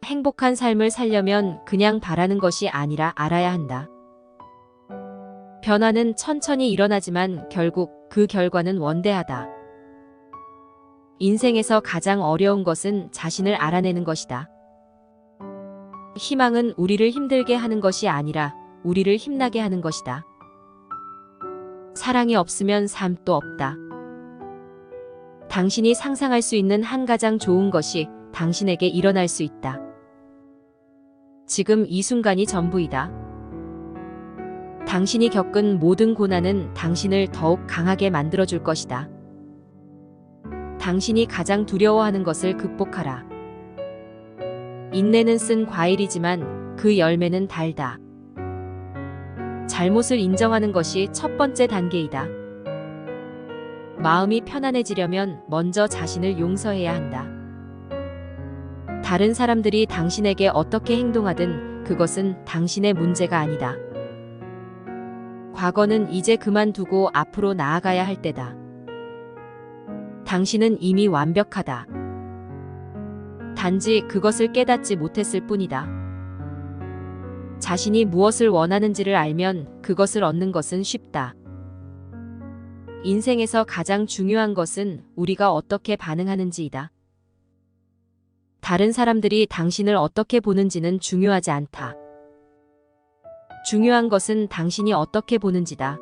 행복한 삶을 살려면 그냥 바라는 것이 아니라 알아야 한다. 변화는 천천히 일어나지만 결국 그 결과는 원대하다. 인생에서 가장 어려운 것은 자신을 알아내는 것이다. 희망은 우리를 힘들게 하는 것이 아니라 우리를 힘나게 하는 것이다. 사랑이 없으면 삶도 없다. 당신이 상상할 수 있는 한 가장 좋은 것이 당신에게 일어날 수 있다. 지금 이 순간이 전부이다. 당신이 겪은 모든 고난은 당신을 더욱 강하게 만들어줄 것이다. 당신이 가장 두려워하는 것을 극복하라. 인내는 쓴 과일이지만 그 열매는 달다. 잘못을 인정하는 것이 첫 번째 단계이다. 마음이 편안해지려면 먼저 자신을 용서해야 한다. 다른 사람들이 당신에게 어떻게 행동하든 그것은 당신의 문제가 아니다. 과거는 이제 그만두고 앞으로 나아가야 할 때다. 당신은 이미 완벽하다. 단지 그것을 깨닫지 못했을 뿐이다. 자신이 무엇을 원하는지를 알면 그것을 얻는 것은 쉽다. 인생에서 가장 중요한 것은 우리가 어떻게 반응하는지이다. 다른 사람들이 당신을 어떻게 보는지는 중요하지 않다. 중요한 것은 당신이 어떻게 보는지다.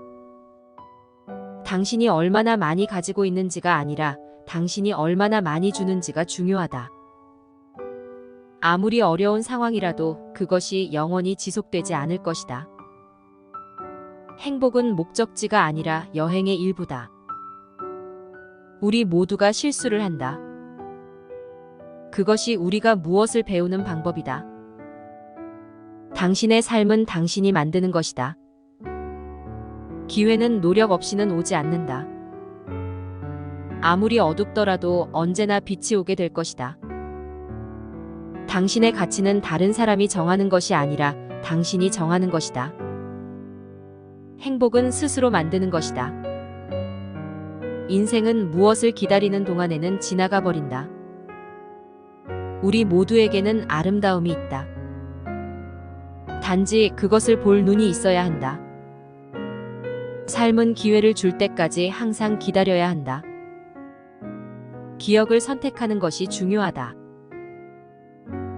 당신이 얼마나 많이 가지고 있는지가 아니라 당신이 얼마나 많이 주는지가 중요하다. 아무리 어려운 상황이라도 그것이 영원히 지속되지 않을 것이다. 행복은 목적지가 아니라 여행의 일부다. 우리 모두가 실수를 한다. 그것이 우리가 무엇을 배우는 방법이다. 당신의 삶은 당신이 만드는 것이다. 기회는 노력 없이는 오지 않는다. 아무리 어둡더라도 언제나 빛이 오게 될 것이다. 당신의 가치는 다른 사람이 정하는 것이 아니라 당신이 정하는 것이다. 행복은 스스로 만드는 것이다. 인생은 무엇을 기다리는 동안에는 지나가 버린다. 우리 모두에게는 아름다움이 있다. 단지 그것을 볼 눈이 있어야 한다. 삶은 기회를 줄 때까지 항상 기다려야 한다. 기억을 선택하는 것이 중요하다.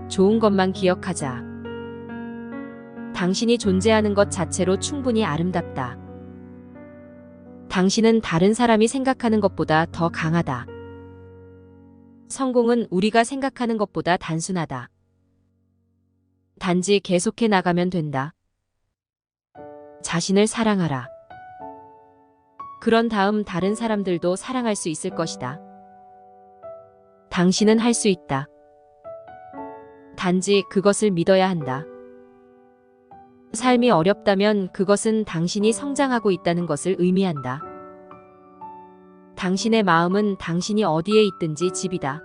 좋은 것만 기억하자. 당신이 존재하는 것 자체로 충분히 아름답다. 당신은 다른 사람이 생각하는 것보다 더 강하다. 성공은 우리가 생각하는 것보다 단순하다. 단지 계속해 나가면 된다. 자신을 사랑하라. 그런 다음 다른 사람들도 사랑할 수 있을 것이다. 당신은 할 수 있다. 단지 그것을 믿어야 한다. 삶이 어렵다면 그것은 당신이 성장하고 있다는 것을 의미한다. 당신의 마음은 당신이 어디에 있든지 집이다.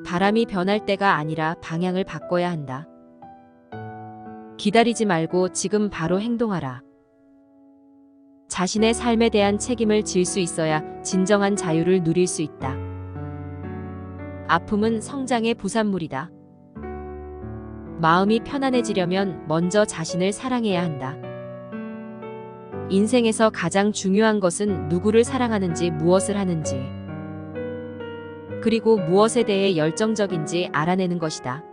바람이 변할 때가 아니라 방향을 바꿔야 한다. 기다리지 말고 지금 바로 행동하라. 자신의 삶에 대한 책임을 질 수 있어야 진정한 자유를 누릴 수 있다. 아픔은 성장의 부산물이다. 마음이 편안해지려면 먼저 자신을 사랑해야 한다. 인생에서 가장 중요한 것은 누구를 사랑하는지 무엇을 하는지 그리고 무엇에 대해 열정적인지 알아내는 것이다.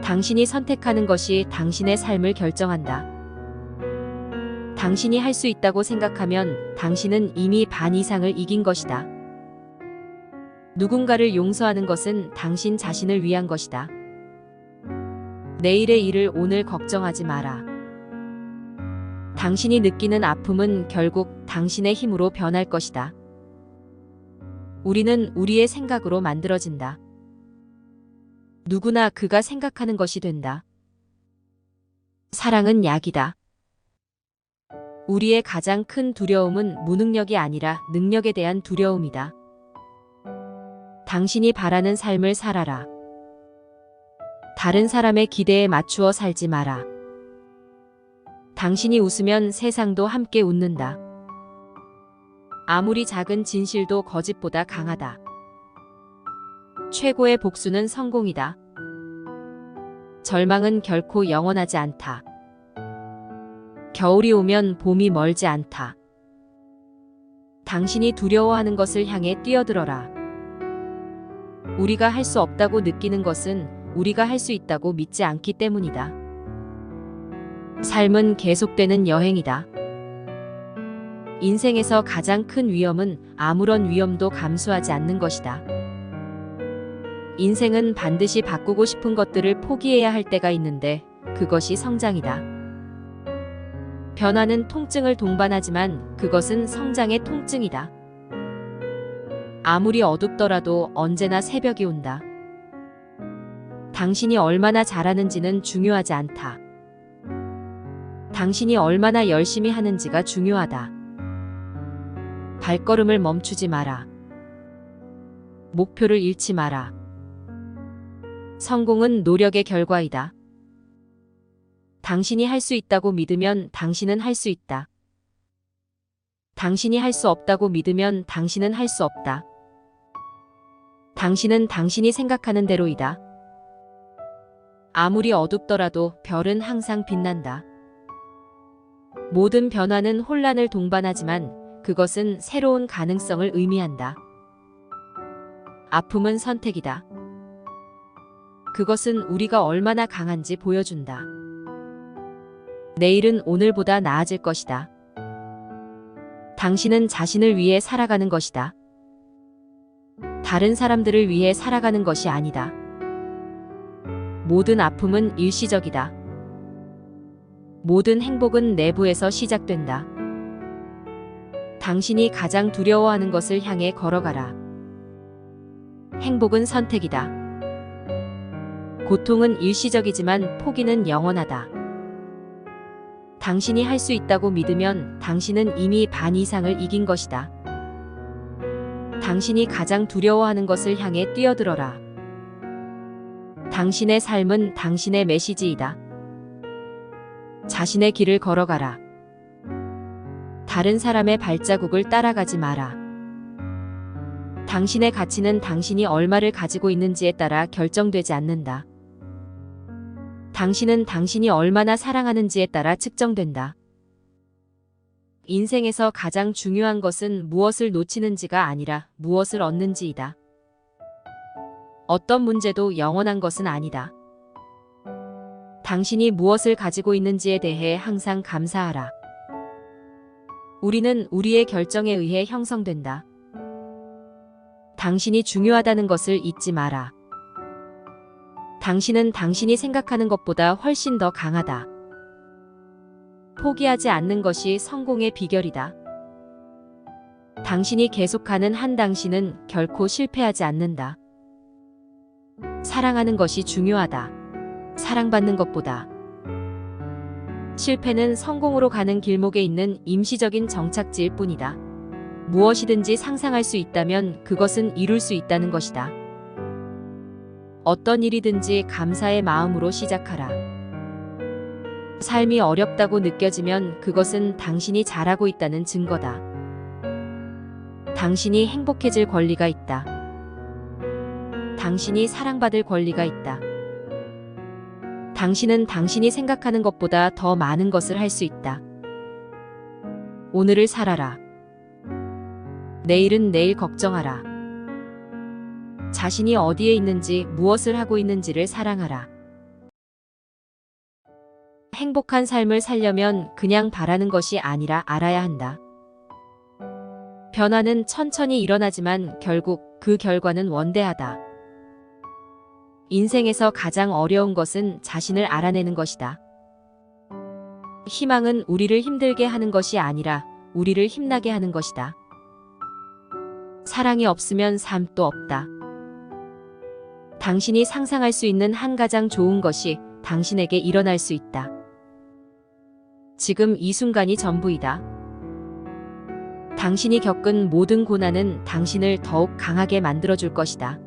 당신이 선택하는 것이 당신의 삶을 결정한다. 당신이 할 수 있다고 생각하면 당신은 이미 반 이상을 이긴 것이다. 누군가를 용서하는 것은 당신 자신을 위한 것이다. 내일의 일을 오늘 걱정하지 마라. 당신이 느끼는 아픔은 결국 당신의 힘으로 변할 것이다. 우리는 우리의 생각으로 만들어진다. 누구나 그가 생각하는 것이 된다. 사랑은 약이다. 우리의 가장 큰 두려움은 무능력이 아니라 능력에 대한 두려움이다. 당신이 바라는 삶을 살아라. 다른 사람의 기대에 맞추어 살지 마라. 당신이 웃으면 세상도 함께 웃는다. 아무리 작은 진실도 거짓보다 강하다. 최고의 복수는 성공이다. 절망은 결코 영원하지 않다. 겨울이 오면 봄이 멀지 않다. 당신이 두려워하는 것을 향해 뛰어들어라. 우리가 할 수 없다고 느끼는 것은 우리가 할 수 있다고 믿지 않기 때문이다. 삶은 계속되는 여행이다. 인생에서 가장 큰 위험은 아무런 위험도 감수하지 않는 것이다. 인생은 반드시 바꾸고 싶은 것들을 포기해야 할 때가 있는데 그것이 성장이다. 변화는 통증을 동반하지만 그것은 성장의 통증이다. 아무리 어둡더라도 언제나 새벽이 온다. 당신이 얼마나 잘하는지는 중요하지 않다. 당신이 얼마나 열심히 하는지가 중요하다. 발걸음을 멈추지 마라. 목표를 잃지 마라. 성공은 노력의 결과이다. 당신이 할 수 있다고 믿으면 당신은 할 수 있다. 당신이 할 수 없다고 믿으면 당신은 할 수 없다. 당신은 당신이 생각하는 대로이다. 아무리 어둡더라도 별은 항상 빛난다. 모든 변화는 혼란을 동반하지만 그것은 새로운 가능성을 의미한다. 아픔은 선택이다. 그것은 우리가 얼마나 강한지 보여준다. 내일은 오늘보다 나아질 것이다. 당신은 자신을 위해 살아가는 것이다. 다른 사람들을 위해 살아가는 것이 아니다. 모든 아픔은 일시적이다. 모든 행복은 내부에서 시작된다. 당신이 가장 두려워하는 것을 향해 걸어가라. 행복은 선택이다. 고통은 일시적이지만 포기는 영원하다. 당신이 할 수 있다고 믿으면 당신은 이미 반 이상을 이긴 것이다. 당신이 가장 두려워하는 것을 향해 뛰어들어라. 당신의 삶은 당신의 메시지이다. 자신의 길을 걸어가라. 다른 사람의 발자국을 따라가지 마라. 당신의 가치는 당신이 얼마를 가지고 있는지에 따라 결정되지 않는다. 당신은 당신이 얼마나 사랑하는지에 따라 측정된다. 인생에서 가장 중요한 것은 무엇을 놓치는지가 아니라 무엇을 얻는지이다. 어떤 문제도 영원한 것은 아니다. 당신이 무엇을 가지고 있는지에 대해 항상 감사하라. 우리는 우리의 결정에 의해 형성된다. 당신이 중요하다는 것을 잊지 마라. 당신은 당신이 생각하는 것보다 훨씬 더 강하다. 포기하지 않는 것이 성공의 비결이다. 당신이 계속하는 한 당신은 결코 실패하지 않는다. 사랑하는 것이 중요하다. 사랑받는 것보다. 실패는 성공으로 가는 길목에 있는 임시적인 정착지일 뿐이다. 무엇이든지 상상할 수 있다면 그것은 이룰 수 있다는 것이다. 어떤 일이든지 감사의 마음으로 시작하라. 삶이 어렵다고 느껴지면 그것은 당신이 잘하고 있다는 증거다. 당신이 행복해질 권리가 있다. 당신이 사랑받을 권리가 있다. 당신은 당신이 생각하는 것보다 더 많은 것을 할 수 있다. 오늘을 살아라. 내일은 내일 걱정하라. 자신이 어디에 있는지 무엇을 하고 있는지를 사랑하라. 행복한 삶을 살려면 그냥 바라는 것이 아니라 알아야 한다. 변화는 천천히 일어나지만 결국 그 결과는 원대하다. 인생에서 가장 어려운 것은 자신을 알아내는 것이다. 희망은 우리를 힘들게 하는 것이 아니라 우리를 힘나게 하는 것이다. 사랑이 없으면 삶도 없다. 당신이 상상할 수 있는 한 가장 좋은 것이 당신에게 일어날 수 있다. 지금 이 순간이 전부이다. 당신이 겪은 모든 고난은 당신을 더욱 강하게 만들어줄 것이다.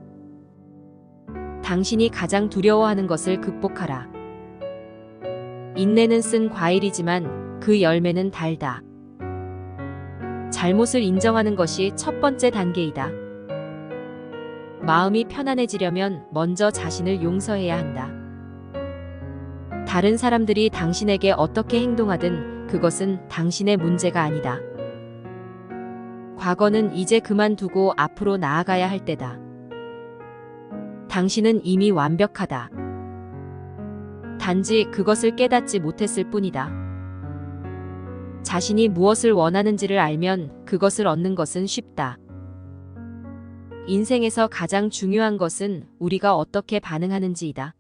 당신이 가장 두려워하는 것을 극복하라. 인내는 쓴 과일이지만 그 열매는 달다. 잘못을 인정하는 것이 첫 번째 단계이다. 마음이 편안해지려면 먼저 자신을 용서해야 한다. 다른 사람들이 당신에게 어떻게 행동하든 그것은 당신의 문제가 아니다. 과거는 이제 그만두고 앞으로 나아가야 할 때다. 당신은 이미 완벽하다. 단지 그것을 깨닫지 못했을 뿐이다. 자신이 무엇을 원하는지를 알면 그것을 얻는 것은 쉽다. 인생에서 가장 중요한 것은 우리가 어떻게 반응하는지이다.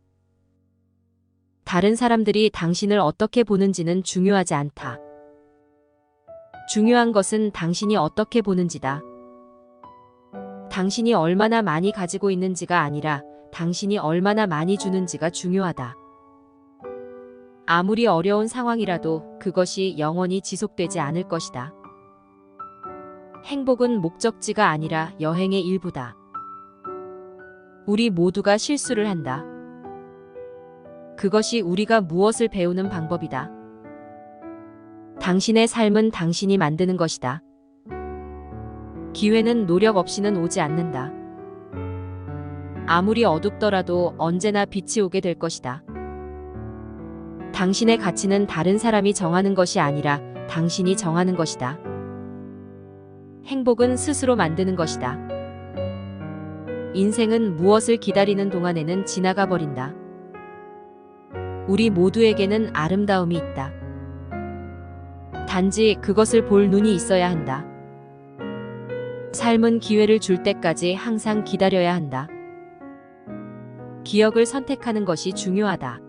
다른 사람들이 당신을 어떻게 보는지는 중요하지 않다. 중요한 것은 당신이 어떻게 보는지다. 당신이 얼마나 많이 가지고 있는지가 아니라 당신이 얼마나 많이 주는지가 중요하다. 아무리 어려운 상황이라도 그것이 영원히 지속되지 않을 것이다. 행복은 목적지가 아니라 여행의 일부다. 우리 모두가 실수를 한다. 그것이 우리가 무엇을 배우는 방법이다. 당신의 삶은 당신이 만드는 것이다. 기회는 노력 없이는 오지 않는다. 아무리 어둡더라도 언제나 빛이 오게 될 것이다. 당신의 가치는 다른 사람이 정하는 것이 아니라 당신이 정하는 것이다. 행복은 스스로 만드는 것이다. 인생은 무엇을 기다리는 동안에는 지나가 버린다. 우리 모두에게는 아름다움이 있다. 단지 그것을 볼 눈이 있어야 한다. 삶은 기회를 줄 때까지 항상 기다려야 한다. 기억을 선택하는 것이 중요하다.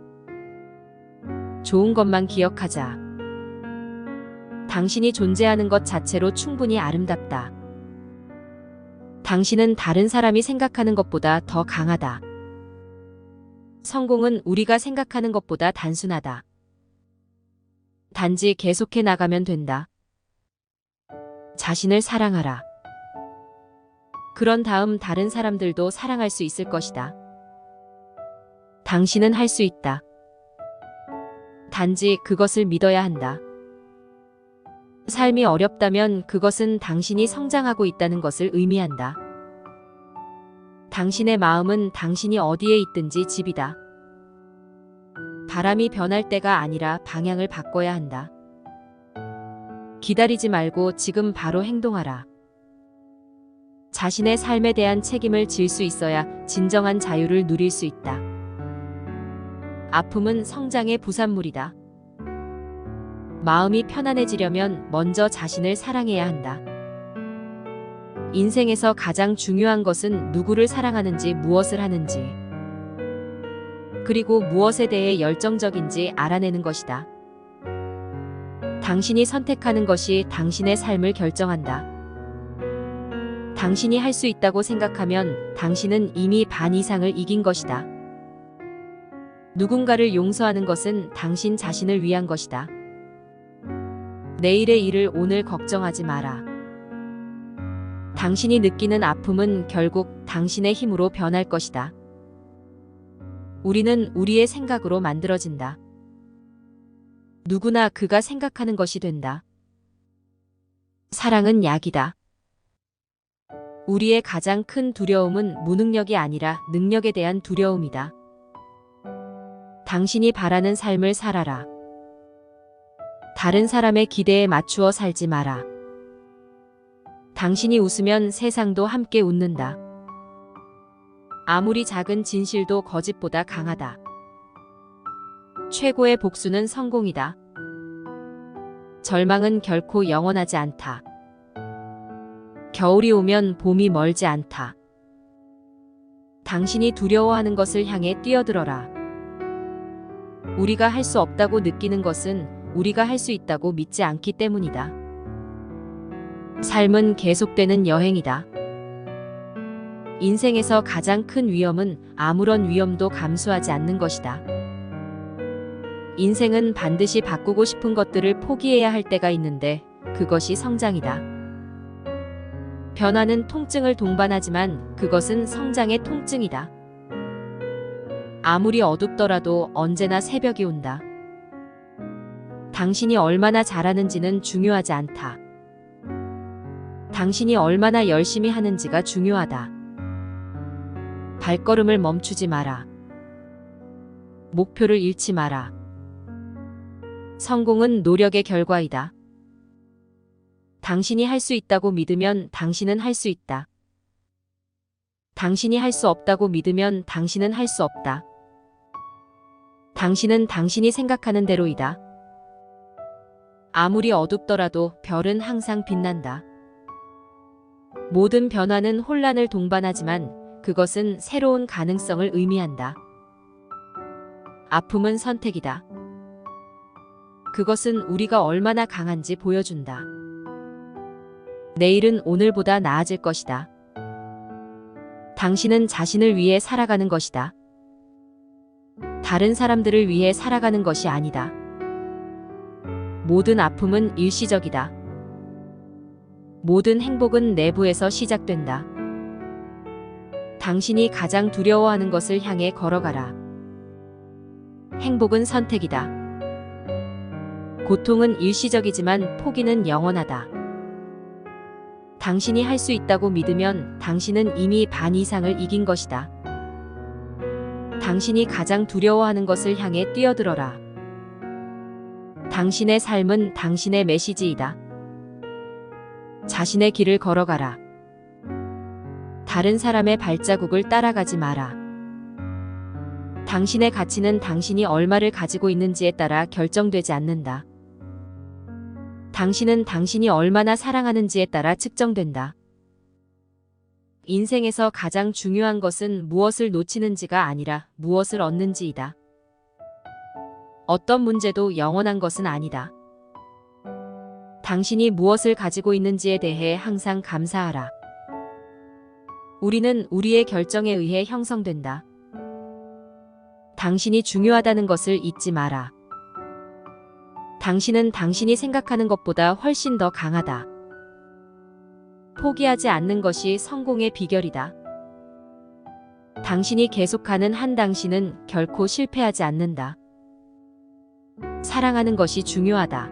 좋은 것만 기억하자. 당신이 존재하는 것 자체로 충분히 아름답다. 당신은 다른 사람이 생각하는 것보다 더 강하다. 성공은 우리가 생각하는 것보다 단순하다. 단지 계속해 나가면 된다. 자신을 사랑하라. 그런 다음 다른 사람들도 사랑할 수 있을 것이다. 당신은 할 수 있다. 단지 그것을 믿어야 한다. 삶이 어렵다면 그것은 당신이 성장하고 있다는 것을 의미한다. 당신의 마음은 당신이 어디에 있든지 집이다. 바람이 변할 때가 아니라 방향을 바꿔야 한다. 기다리지 말고 지금 바로 행동하라. 자신의 삶에 대한 책임을 질 수 있어야 진정한 자유를 누릴 수 있다. 아픔은 성장의 부산물이다. 마음이 편안해지려면 먼저 자신을 사랑해야 한다. 인생에서 가장 중요한 것은 누구를 사랑하는지 무엇을 하는지 그리고 무엇에 대해 열정적인지 알아내는 것이다. 당신이 선택하는 것이 당신의 삶을 결정한다. 당신이 할 수 있다고 생각하면 당신은 이미 반 이상을 이긴 것이다. 누군가를 용서하는 것은 당신 자신을 위한 것이다. 내일의 일을 오늘 걱정하지 마라. 당신이 느끼는 아픔은 결국 당신의 힘으로 변할 것이다. 우리는 우리의 생각으로 만들어진다. 누구나 그가 생각하는 것이 된다. 사랑은 약이다. 우리의 가장 큰 두려움은 무능력이 아니라 능력에 대한 두려움이다. 당신이 바라는 삶을 살아라. 다른 사람의 기대에 맞추어 살지 마라. 당신이 웃으면 세상도 함께 웃는다. 아무리 작은 진실도 거짓보다 강하다. 최고의 복수는 성공이다. 절망은 결코 영원하지 않다. 겨울이 오면 봄이 멀지 않다. 당신이 두려워하는 것을 향해 뛰어들어라. 우리가 할 수 없다고 느끼는 것은 우리가 할 수 있다고 믿지 않기 때문이다. 삶은 계속되는 여행이다. 인생에서 가장 큰 위험은 아무런 위험도 감수하지 않는 것이다. 인생은 반드시 바꾸고 싶은 것들을 포기해야 할 때가 있는데 그것이 성장이다. 변화는 통증을 동반하지만 그것은 성장의 통증이다. 아무리 어둡더라도 언제나 새벽이 온다. 당신이 얼마나 잘하는지는 중요하지 않다. 당신이 얼마나 열심히 하는지가 중요하다. 발걸음을 멈추지 마라. 목표를 잃지 마라. 성공은 노력의 결과이다. 당신이 할 수 있다고 믿으면 당신은 할 수 있다. 당신이 할 수 없다고 믿으면 당신은 할 수 없다. 당신은 당신이 생각하는 대로이다. 아무리 어둡더라도 별은 항상 빛난다. 모든 변화는 혼란을 동반하지만 그것은 새로운 가능성을 의미한다. 아픔은 선택이다. 그것은 우리가 얼마나 강한지 보여준다. 내일은 오늘보다 나아질 것이다. 당신은 자신을 위해 살아가는 것이다. 다른 사람들을 위해 살아가는 것이 아니다. 모든 아픔은 일시적이다. 모든 행복은 내부에서 시작된다. 당신이 가장 두려워하는 것을 향해 걸어가라. 행복은 선택이다. 고통은 일시적이지만 포기는 영원하다. 당신이 할 수 있다고 믿으면 당신은 이미 반 이상을 이긴 것이다. 당신이 가장 두려워하는 것을 향해 뛰어들어라. 당신의 삶은 당신의 메시지이다. 자신의 길을 걸어가라. 다른 사람의 발자국을 따라가지 마라. 당신의 가치는 당신이 얼마를 가지고 있는지에 따라 결정되지 않는다. 당신은 당신이 얼마나 사랑하는지에 따라 측정된다. 인생에서 가장 중요한 것은 무엇을 놓치는지가 아니라 무엇을 얻는지이다. 어떤 문제도 영원한 것은 아니다. 당신이 무엇을 가지고 있는지에 대해 항상 감사하라. 우리는 우리의 결정에 의해 형성된다. 당신이 중요하다는 것을 잊지 마라. 당신은 당신이 생각하는 것보다 훨씬 더 강하다. 포기하지 않는 것이 성공의 비결이다. 당신이 계속하는 한 당신은 결코 실패하지 않는다. 사랑하는 것이 중요하다.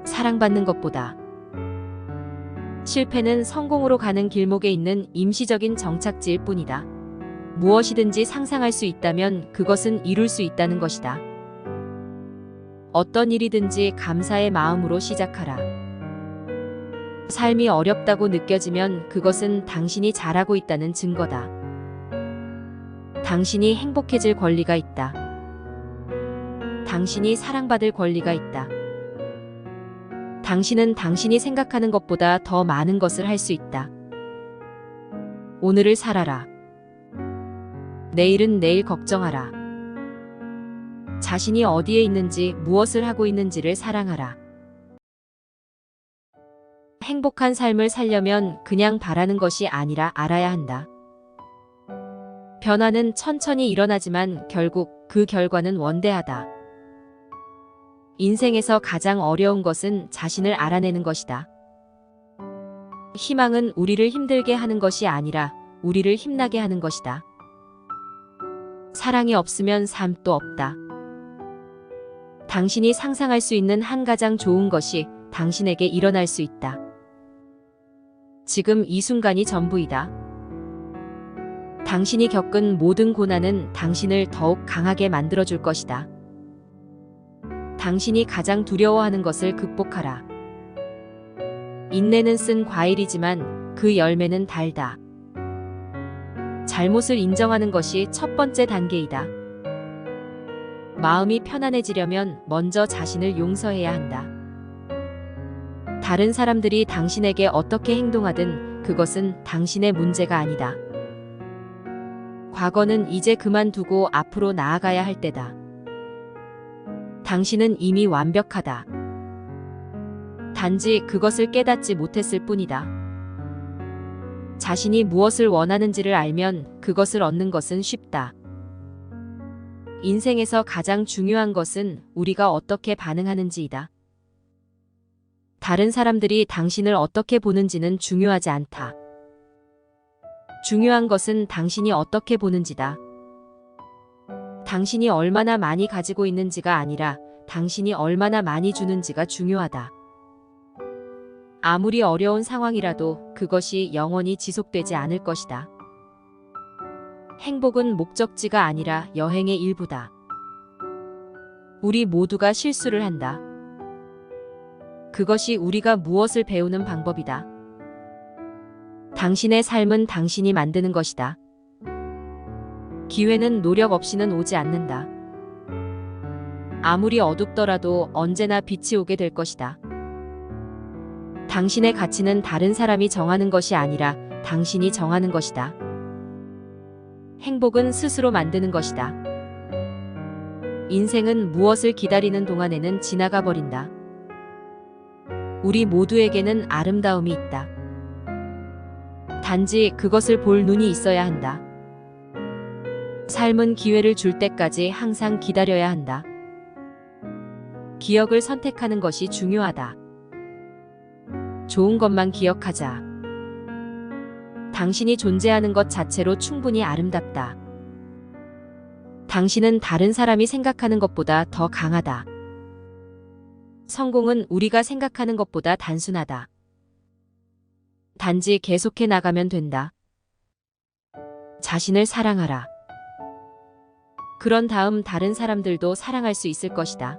사랑받는 것보다. 실패는 성공으로 가는 길목에 있는 임시적인 정착지일 뿐이다. 무엇이든지 상상할 수 있다면 그것은 이룰 수 있다는 것이다. 어떤 일이든지 감사의 마음으로 시작하라. 삶이 어렵다고 느껴지면 그것은 당신이 잘하고 있다는 증거다. 당신이 행복해질 권리가 있다. 당신이 사랑받을 권리가 있다. 당신은 당신이 생각하는 것보다 더 많은 것을 할 수 있다. 오늘을 살아라. 내일은 내일 걱정하라. 자신이 어디에 있는지 무엇을 하고 있는지를 사랑하라. 행복한 삶을 살려면 그냥 바라는 것이 아니라 알아야 한다. 변화는 천천히 일어나지만 결국 그 결과는 원대하다. 인생에서 가장 어려운 것은 자신을 알아내는 것이다. 희망은 우리를 힘들게 하는 것이 아니라 우리를 힘나게 하는 것이다. 사랑이 없으면 삶도 없다. 당신이 상상할 수 있는 한 가장 좋은 것이 당신에게 일어날 수 있다. 지금 이 순간이 전부이다. 당신이 겪은 모든 고난은 당신을 더욱 강하게 만들어줄 것이다. 당신이 가장 두려워하는 것을 극복하라. 인내는 쓴 과일이지만 그 열매는 달다. 잘못을 인정하는 것이 첫 번째 단계이다. 마음이 편안해지려면 먼저 자신을 용서해야 한다. 다른 사람들이 당신에게 어떻게 행동하든 그것은 당신의 문제가 아니다. 과거는 이제 그만두고 앞으로 나아가야 할 때다. 당신은 이미 완벽하다. 단지 그것을 깨닫지 못했을 뿐이다. 자신이 무엇을 원하는지를 알면 그것을 얻는 것은 쉽다. 인생에서 가장 중요한 것은 우리가 어떻게 반응하는지이다. 다른 사람들이 당신을 어떻게 보는지는 중요하지 않다. 중요한 것은 당신이 어떻게 보는지다. 당신이 얼마나 많이 가지고 있는지가 아니라 당신이 얼마나 많이 주는지가 중요하다. 아무리 어려운 상황이라도 그것이 영원히 지속되지 않을 것이다. 행복은 목적지가 아니라 여행의 일부다. 우리 모두가 실수를 한다. 그것이 우리가 무엇을 배우는 방법이다. 당신의 삶은 당신이 만드는 것이다. 기회는 노력 없이는 오지 않는다. 아무리 어둡더라도 언제나 빛이 오게 될 것이다. 당신의 가치는 다른 사람이 정하는 것이 아니라 당신이 정하는 것이다. 행복은 스스로 만드는 것이다. 인생은 무엇을 기다리는 동안에는 지나가 버린다. 우리 모두에게는 아름다움이 있다. 단지 그것을 볼 눈이 있어야 한다. 삶은 기회를 줄 때까지 항상 기다려야 한다. 기억을 선택하는 것이 중요하다. 좋은 것만 기억하자. 당신이 존재하는 것 자체로 충분히 아름답다. 당신은 다른 사람이 생각하는 것보다 더 강하다. 성공은 우리가 생각하는 것보다 단순하다. 단지 계속해 나가면 된다. 자신을 사랑하라. 그런 다음 다른 사람들도 사랑할 수 있을 것이다.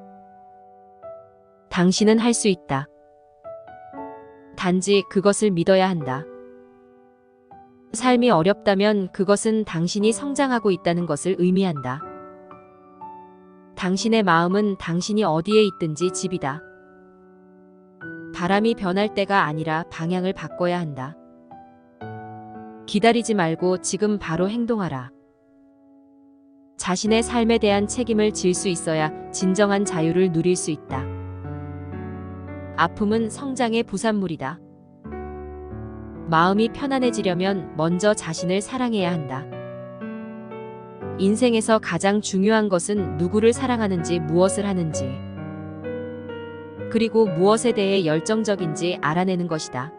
당신은 할 수 있다. 단지 그것을 믿어야 한다. 삶이 어렵다면 그것은 당신이 성장하고 있다는 것을 의미한다. 당신의 마음은 당신이 어디에 있든지 집이다. 바람이 변할 때가 아니라 방향을 바꿔야 한다. 기다리지 말고 지금 바로 행동하라. 자신의 삶에 대한 책임을 질 수 있어야 진정한 자유를 누릴 수 있다. 아픔은 성장의 부산물이다. 마음이 편안해지려면 먼저 자신을 사랑해야 한다. 인생에서 가장 중요한 것은 누구를 사랑하는지 무엇을 하는지 그리고 무엇에 대해 열정적인지 알아내는 것이다.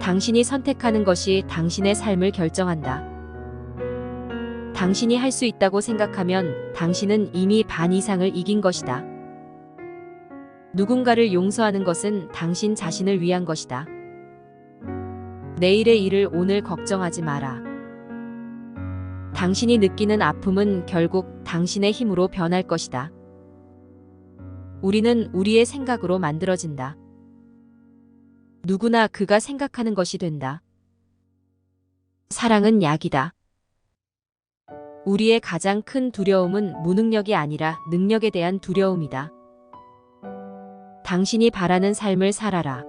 당신이 선택하는 것이 당신의 삶을 결정한다. 당신이 할 수 있다고 생각하면 당신은 이미 반 이상을 이긴 것이다. 누군가를 용서하는 것은 당신 자신을 위한 것이다. 내일의 일을 오늘 걱정하지 마라. 당신이 느끼는 아픔은 결국 당신의 힘으로 변할 것이다. 우리는 우리의 생각으로 만들어진다. 누구나 그가 생각하는 것이 된다. 사랑은 약이다. 우리의 가장 큰 두려움은 무능력이 아니라 능력에 대한 두려움이다. 당신이 바라는 삶을 살아라.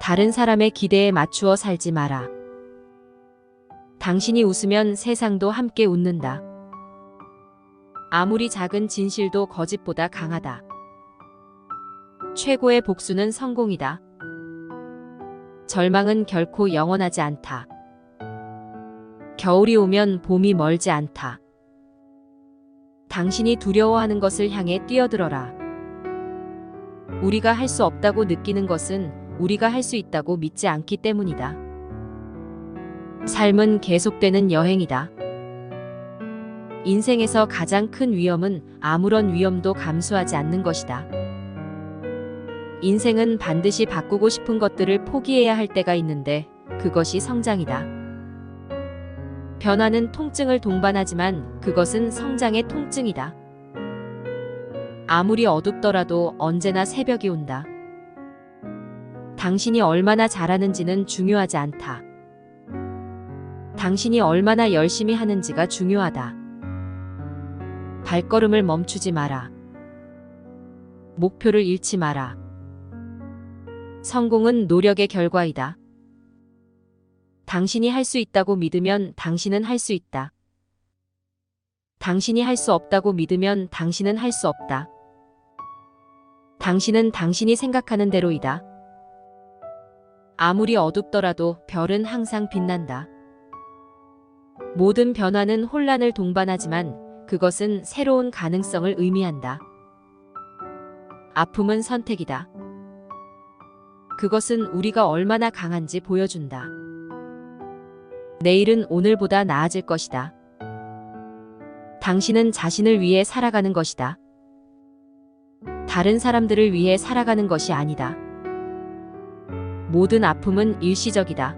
다른 사람의 기대에 맞추어 살지 마라. 당신이 웃으면 세상도 함께 웃는다. 아무리 작은 진실도 거짓보다 강하다. 최고의 복수는 성공이다. 절망은 결코 영원하지 않다. 겨울이 오면 봄이 멀지 않다. 당신이 두려워하는 것을 향해 뛰어들어라. 우리가 할 수 없다고 느끼는 것은 우리가 할 수 있다고 믿지 않기 때문이다. 삶은 계속되는 여행이다. 인생에서 가장 큰 위험은 아무런 위험도 감수하지 않는 것이다. 인생은 반드시 바꾸고 싶은 것들을 포기해야 할 때가 있는데 그것이 성장이다. 변화는 통증을 동반하지만 그것은 성장의 통증이다. 아무리 어둡더라도 언제나 새벽이 온다. 당신이 얼마나 잘하는지는 중요하지 않다. 당신이 얼마나 열심히 하는지가 중요하다. 발걸음을 멈추지 마라. 목표를 잃지 마라. 성공은 노력의 결과이다. 당신이 할 수 있다고 믿으면 당신은 할 수 있다. 당신이 할 수 없다고 믿으면 당신은 할 수 없다. 당신은 당신이 생각하는 대로이다. 아무리 어둡더라도 별은 항상 빛난다. 모든 변화는 혼란을 동반하지만 그것은 새로운 가능성을 의미한다. 아픔은 선택이다. 그것은 우리가 얼마나 강한지 보여준다. 내일은 오늘보다 나아질 것이다. 당신은 자신을 위해 살아가는 것이다. 다른 사람들을 위해 살아가는 것이 아니다. 모든 아픔은 일시적이다.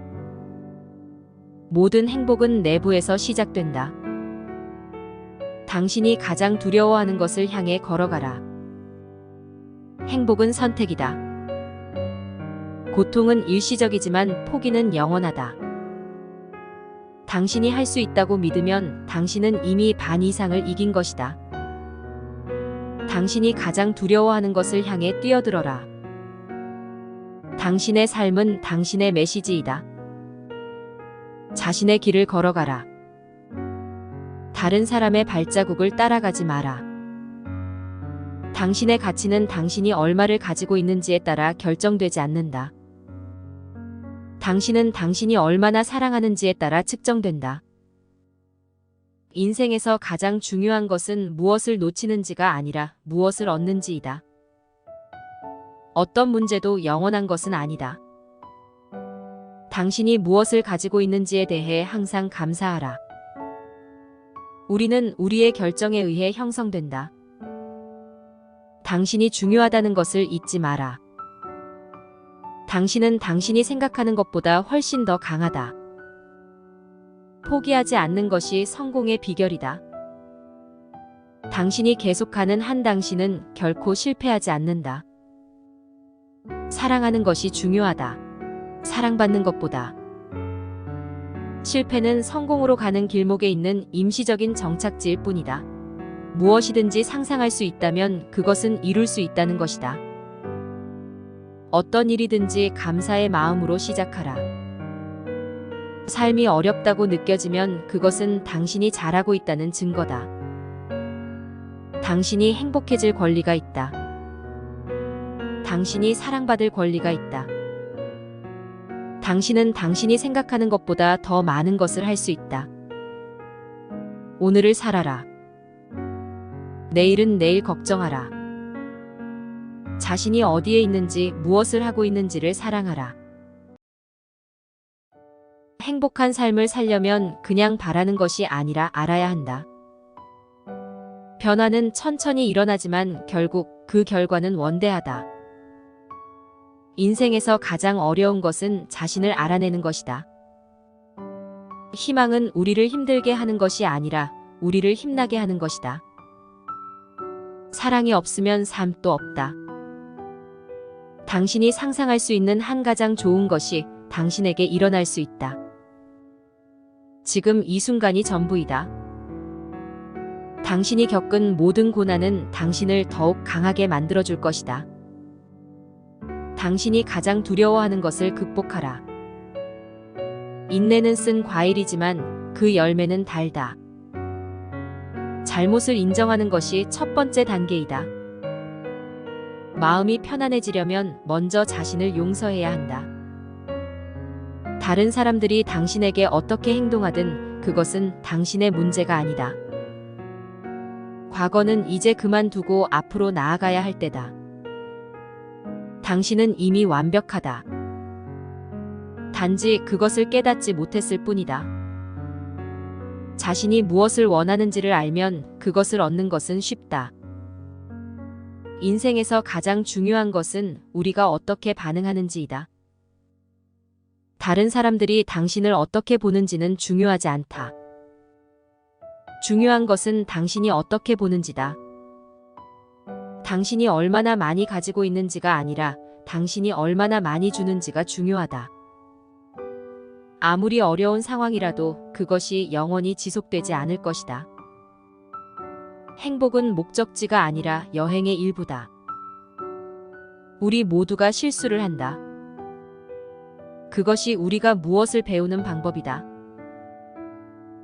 모든 행복은 내부에서 시작된다. 당신이 가장 두려워하는 것을 향해 걸어가라. 행복은 선택이다. 고통은 일시적이지만 포기는 영원하다. 당신이 할 수 있다고 믿으면 당신은 이미 반 이상을 이긴 것이다. 당신이 가장 두려워하는 것을 향해 뛰어들어라. 당신의 삶은 당신의 메시지이다. 자신의 길을 걸어가라. 다른 사람의 발자국을 따라가지 마라. 당신의 가치는 당신이 얼마를 가지고 있는지에 따라 결정되지 않는다. 당신은 당신이 얼마나 사랑하는지에 따라 측정된다. 인생에서 가장 중요한 것은 무엇을 놓치는지가 아니라 무엇을 얻는지이다. 어떤 문제도 영원한 것은 아니다. 당신이 무엇을 가지고 있는지에 대해 항상 감사하라. 우리는 우리의 결정에 의해 형성된다. 당신이 중요하다는 것을 잊지 마라. 당신은 당신이 생각하는 것보다 훨씬 더 강하다. 포기하지 않는 것이 성공의 비결이다. 당신이 계속하는 한 당신은 결코 실패하지 않는다. 사랑하는 것이 중요하다. 사랑받는 것보다. 실패는 성공으로 가는 길목에 있는 임시적인 정착지일 뿐이다. 무엇이든지 상상할 수 있다면 그것은 이룰 수 있다는 것이다. 어떤 일이든지 감사의 마음으로 시작하라. 삶이 어렵다고 느껴지면 그것은 당신이 잘하고 있다는 증거다. 당신이 행복해질 권리가 있다. 당신이 사랑받을 권리가 있다. 당신은 당신이 생각하는 것보다 더 많은 것을 할 수 있다. 오늘을 살아라. 내일은 내일 걱정하라. 자신이 어디에 있는지 무엇을 하고 있는지를 사랑하라. 행복한 삶을 살려면 그냥 바라는 것이 아니라 알아야 한다. 변화는 천천히 일어나지만 결국 그 결과는 원대하다. 인생에서 가장 어려운 것은 자신을 알아내는 것이다. 희망은 우리를 힘들게 하는 것이 아니라 우리를 힘나게 하는 것이다. 사랑이 없으면 삶도 없다. 당신이 상상할 수 있는 한 가장 좋은 것이 당신에게 일어날 수 있다. 지금 이 순간이 전부이다. 당신이 겪은 모든 고난은 당신을 더욱 강하게 만들어줄 것이다. 당신이 가장 두려워하는 것을 극복하라. 인내는 쓴 과일이지만 그 열매는 달다. 잘못을 인정하는 것이 첫 번째 단계이다. 마음이 편안해지려면 먼저 자신을 용서해야 한다. 다른 사람들이 당신에게 어떻게 행동하든 그것은 당신의 문제가 아니다. 과거는 이제 그만두고 앞으로 나아가야 할 때다. 당신은 이미 완벽하다. 단지 그것을 깨닫지 못했을 뿐이다. 자신이 무엇을 원하는지를 알면 그것을 얻는 것은 쉽다. 인생에서 가장 중요한 것은 우리가 어떻게 반응하는지이다. 다른 사람들이 당신을 어떻게 보는지는 중요하지 않다. 중요한 것은 당신이 어떻게 보는지다. 당신이 얼마나 많이 가지고 있는지가 아니라 당신이 얼마나 많이 주는지가 중요하다. 아무리 어려운 상황이라도 그것이 영원히 지속되지 않을 것이다. 행복은 목적지가 아니라 여행의 일부다. 우리 모두가 실수를 한다. 그것이 우리가 무엇을 배우는 방법이다.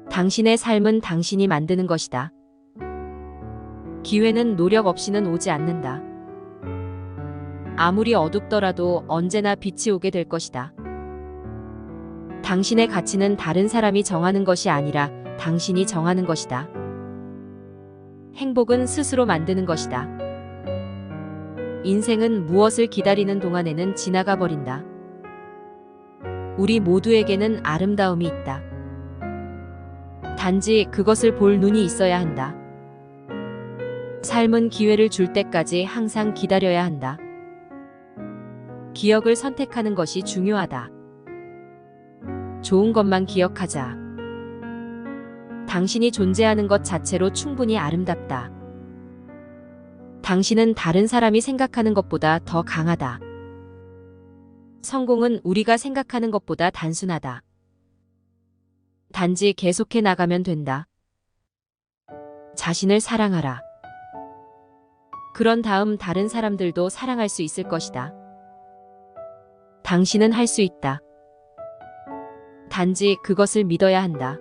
당신의 삶은 당신이 만드는 것이다. 기회는 노력 없이는 오지 않는다. 아무리 어둡더라도 언제나 빛이 오게 될 것이다. 당신의 가치는 다른 사람이 정하는 것이 아니라 당신이 정하는 것이다. 행복은 스스로 만드는 것이다. 인생은 무엇을 기다리는 동안에는 지나가 버린다. 우리 모두에게는 아름다움이 있다. 단지 그것을 볼 눈이 있어야 한다. 삶은 기회를 줄 때까지 항상 기다려야 한다. 기억을 선택하는 것이 중요하다. 좋은 것만 기억하자. 당신이 존재하는 것 자체로 충분히 아름답다. 당신은 다른 사람이 생각하는 것보다 더 강하다. 성공은 우리가 생각하는 것보다 단순하다. 단지 계속해 나가면 된다. 자신을 사랑하라. 그런 다음 다른 사람들도 사랑할 수 있을 것이다. 당신은 할 수 있다. 단지 그것을 믿어야 한다.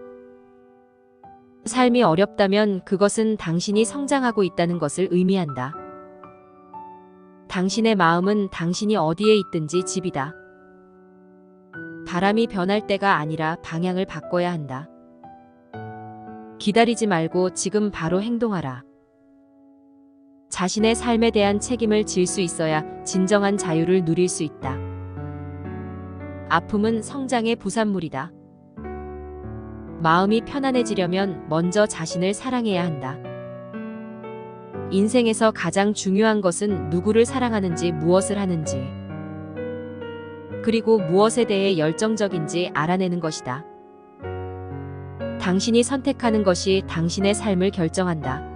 삶이 어렵다면 그것은 당신이 성장하고 있다는 것을 의미한다. 당신의 마음은 당신이 어디에 있든지 집이다. 바람이 변할 때가 아니라 방향을 바꿔야 한다. 기다리지 말고 지금 바로 행동하라. 자신의 삶에 대한 책임을 질 수 있어야 진정한 자유를 누릴 수 있다. 아픔은 성장의 부산물이다. 마음이 편안해지려면 먼저 자신을 사랑해야 한다. 인생에서 가장 중요한 것은 누구를 사랑하는지 무엇을 하는지, 그리고 무엇에 대해 열정적인지 알아내는 것이다. 당신이 선택하는 것이 당신의 삶을 결정한다.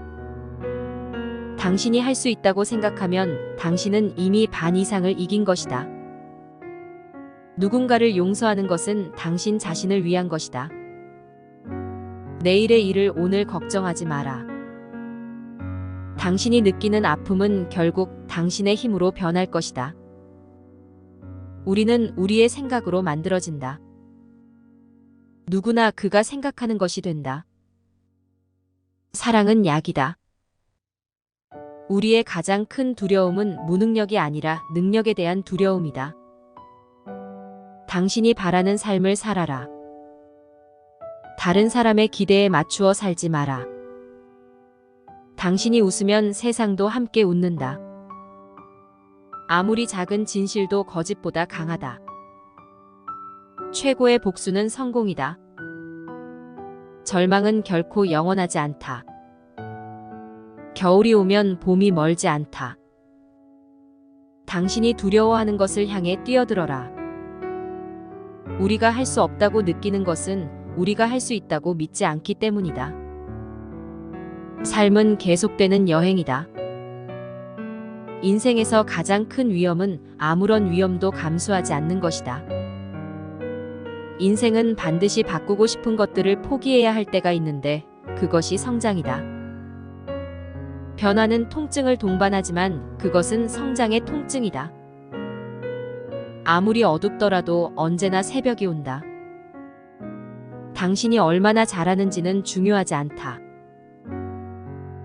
당신이 할 수 있다고 생각하면 당신은 이미 반 이상을 이긴 것이다. 누군가를 용서하는 것은 당신 자신을 위한 것이다. 내일의 일을 오늘 걱정하지 마라. 당신이 느끼는 아픔은 결국 당신의 힘으로 변할 것이다. 우리는 우리의 생각으로 만들어진다. 누구나 그가 생각하는 것이 된다. 사랑은 약이다. 우리의 가장 큰 두려움은 무능력이 아니라 능력에 대한 두려움이다. 당신이 바라는 삶을 살아라. 다른 사람의 기대에 맞추어 살지 마라. 당신이 웃으면 세상도 함께 웃는다. 아무리 작은 진실도 거짓보다 강하다. 최고의 복수는 성공이다. 절망은 결코 영원하지 않다. 겨울이 오면 봄이 멀지 않다. 당신이 두려워하는 것을 향해 뛰어들어라. 우리가 할 수 없다고 느끼는 것은 우리가 할 수 있다고 믿지 않기 때문이다. 삶은 계속되는 여행이다. 인생에서 가장 큰 위험은 아무런 위험도 감수하지 않는 것이다. 인생은 반드시 바꾸고 싶은 것들을 포기해야 할 때가 있는데 그것이 성장이다. 변화는 통증을 동반하지만 그것은 성장의 통증이다. 아무리 어둡더라도 언제나 새벽이 온다. 당신이 얼마나 잘하는지는 중요하지 않다.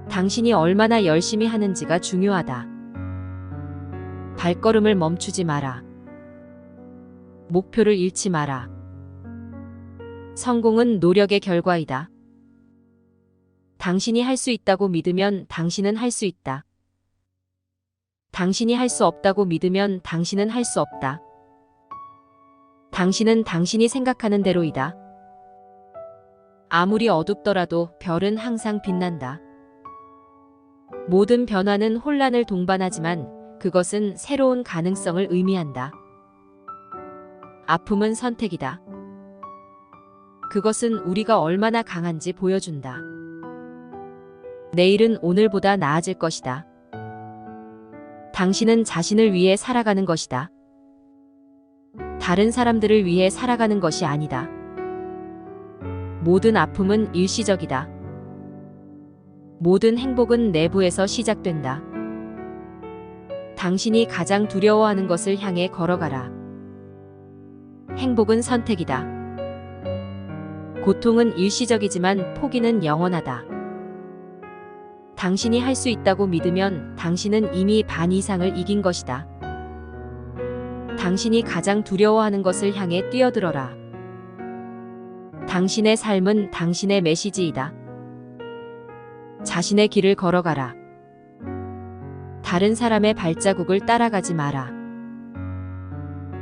당신이 얼마나 열심히 하는지가 중요하다. 발걸음을 멈추지 마라. 목표를 잃지 마라. 성공은 노력의 결과이다. 당신이 할 수 있다고 믿으면 당신은 할 수 있다. 당신이 할 수 없다고 믿으면 당신은 할 수 없다. 당신은 당신이 생각하는 대로이다. 아무리 어둡더라도 별은 항상 빛난다. 모든 변화는 혼란을 동반하지만 그것은 새로운 가능성을 의미한다. 아픔은 선택이다. 그것은 우리가 얼마나 강한지 보여준다. 내일은 오늘보다 나아질 것이다. 당신은 자신을 위해 살아가는 것이다. 다른 사람들을 위해 살아가는 것이 아니다. 모든 아픔은 일시적이다. 모든 행복은 내부에서 시작된다. 당신이 가장 두려워하는 것을 향해 걸어가라. 행복은 선택이다. 고통은 일시적이지만 포기는 영원하다. 당신이 할 수 있다고 믿으면 당신은 이미 반 이상을 이긴 것이다. 당신이 가장 두려워하는 것을 향해 뛰어들어라. 당신의 삶은 당신의 메시지이다. 자신의 길을 걸어가라. 다른 사람의 발자국을 따라가지 마라.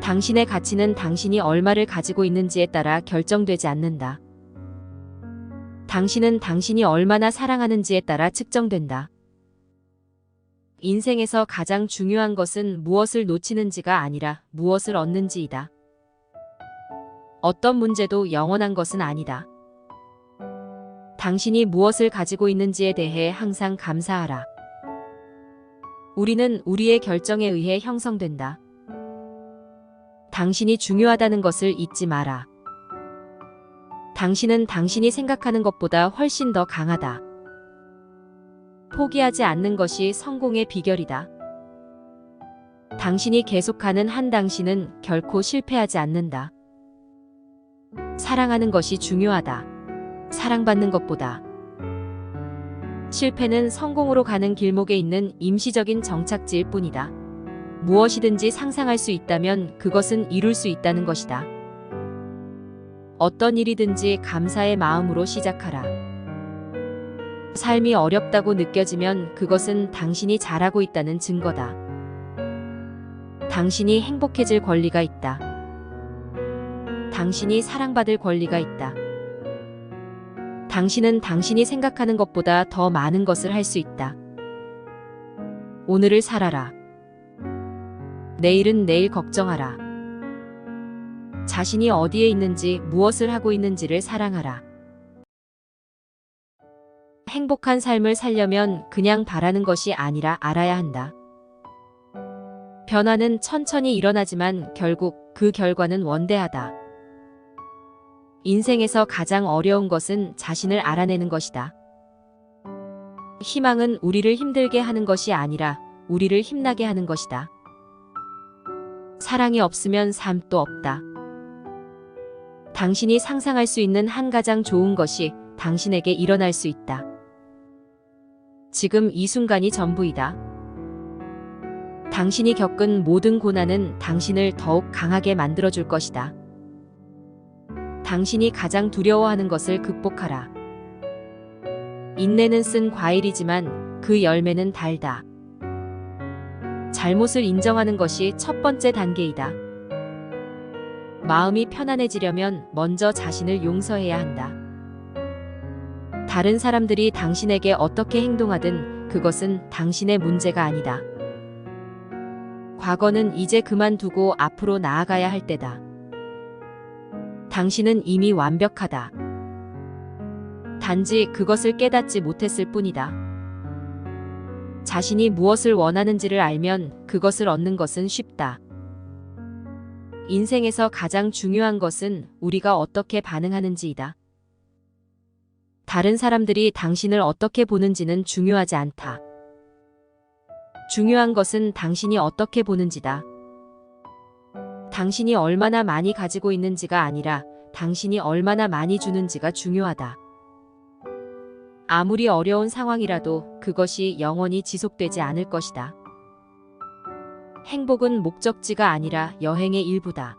당신의 가치는 당신이 얼마를 가지고 있는지에 따라 결정되지 않는다. 당신은 당신이 얼마나 사랑하는지에 따라 측정된다. 인생에서 가장 중요한 것은 무엇을 놓치는지가 아니라 무엇을 얻는지이다. 어떤 문제도 영원한 것은 아니다. 당신이 무엇을 가지고 있는지에 대해 항상 감사하라. 우리는 우리의 결정에 의해 형성된다. 당신이 중요하다는 것을 잊지 마라. 당신은 당신이 생각하는 것보다 훨씬 더 강하다. 포기하지 않는 것이 성공의 비결이다. 당신이 계속하는 한 당신은 결코 실패하지 않는다. 사랑하는 것이 중요하다. 사랑받는 것보다. 실패는 성공으로 가는 길목에 있는 임시적인 정착지일 뿐이다. 무엇이든지 상상할 수 있다면 그것은 이룰 수 있다는 것이다. 어떤 일이든지 감사의 마음으로 시작하라. 삶이 어렵다고 느껴지면 그것은 당신이 잘하고 있다는 증거다. 당신이 행복해질 권리가 있다. 당신이 사랑받을 권리가 있다. 당신은 당신이 생각하는 것보다 더 많은 것을 할 수 있다. 오늘을 살아라. 내일은 내일 걱정하라. 자신이 어디에 있는지 무엇을 하고 있는지를 사랑하라. 행복한 삶을 살려면 그냥 바라는 것이 아니라 알아야 한다. 변화는 천천히 일어나지만 결국 그 결과는 원대하다. 인생에서 가장 어려운 것은 자신을 알아내는 것이다. 희망은 우리를 힘들게 하는 것이 아니라 우리를 힘나게 하는 것이다. 사랑이 없으면 삶도 없다. 당신이 상상할 수 있는 한 가장 좋은 것이 당신에게 일어날 수 있다. 지금 이 순간이 전부이다. 당신이 겪은 모든 고난은 당신을 더욱 강하게 만들어줄 것이다. 당신이 가장 두려워하는 것을 극복하라. 인내는 쓴 과일이지만 그 열매는 달다. 잘못을 인정하는 것이 첫 번째 단계이다. 마음이 편안해지려면 먼저 자신을 용서해야 한다. 다른 사람들이 당신에게 어떻게 행동하든 그것은 당신의 문제가 아니다. 과거는 이제 그만두고 앞으로 나아가야 할 때다. 당신은 이미 완벽하다. 단지 그것을 깨닫지 못했을 뿐이다. 자신이 무엇을 원하는지를 알면 그것을 얻는 것은 쉽다. 인생에서 가장 중요한 것은 우리가 어떻게 반응하는지이다. 다른 사람들이 당신을 어떻게 보는지는 중요하지 않다. 중요한 것은 당신이 어떻게 보는지다. 당신이 얼마나 많이 가지고 있는지가 아니라 당신이 얼마나 많이 주는지가 중요하다. 아무리 어려운 상황이라도 그것이 영원히 지속되지 않을 것이다. 행복은 목적지가 아니라 여행의 일부다.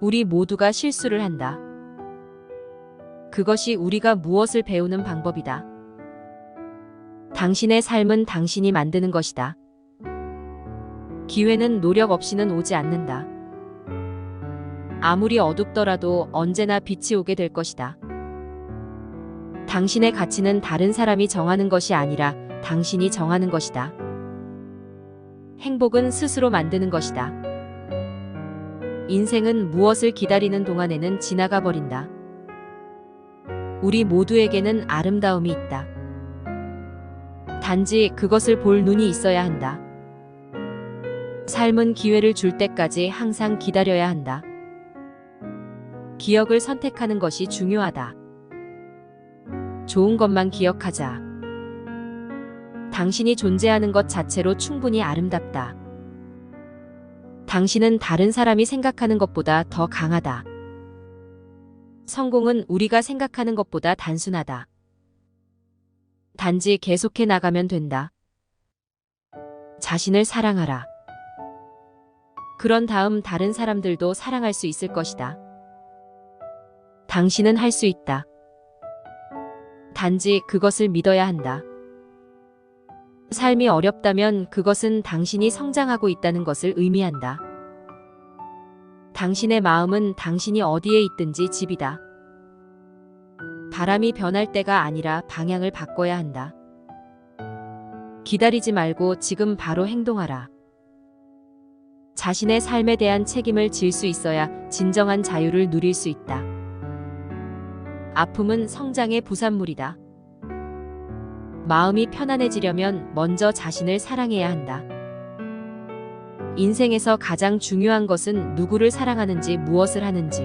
우리 모두가 실수를 한다. 그것이 우리가 무엇을 배우는 방법이다. 당신의 삶은 당신이 만드는 것이다. 기회는 노력 없이는 오지 않는다. 아무리 어둡더라도 언제나 빛이 오게 될 것이다. 당신의 가치는 다른 사람이 정하는 것이 아니라 당신이 정하는 것이다. 행복은 스스로 만드는 것이다. 인생은 무엇을 기다리는 동안에는 지나가 버린다. 우리 모두에게는 아름다움이 있다. 단지 그것을 볼 눈이 있어야 한다. 삶은 기회를 줄 때까지 항상 기다려야 한다. 기억을 선택하는 것이 중요하다. 좋은 것만 기억하자. 당신이 존재하는 것 자체로 충분히 아름답다. 당신은 다른 사람이 생각하는 것보다 더 강하다. 성공은 우리가 생각하는 것보다 단순하다. 단지 계속해 나가면 된다. 자신을 사랑하라. 그런 다음 다른 사람들도 사랑할 수 있을 것이다. 당신은 할 수 있다. 단지 그것을 믿어야 한다. 삶이 어렵다면 그것은 당신이 성장하고 있다는 것을 의미한다. 당신의 마음은 당신이 어디에 있든지 집이다. 바람이 변할 때가 아니라 방향을 바꿔야 한다. 기다리지 말고 지금 바로 행동하라. 자신의 삶에 대한 책임을 질 수 있어야 진정한 자유를 누릴 수 있다. 아픔은 성장의 부산물이다. 마음이 편안해지려면 먼저 자신을 사랑해야 한다. 인생에서 가장 중요한 것은 누구를 사랑하는지, 무엇을 하는지,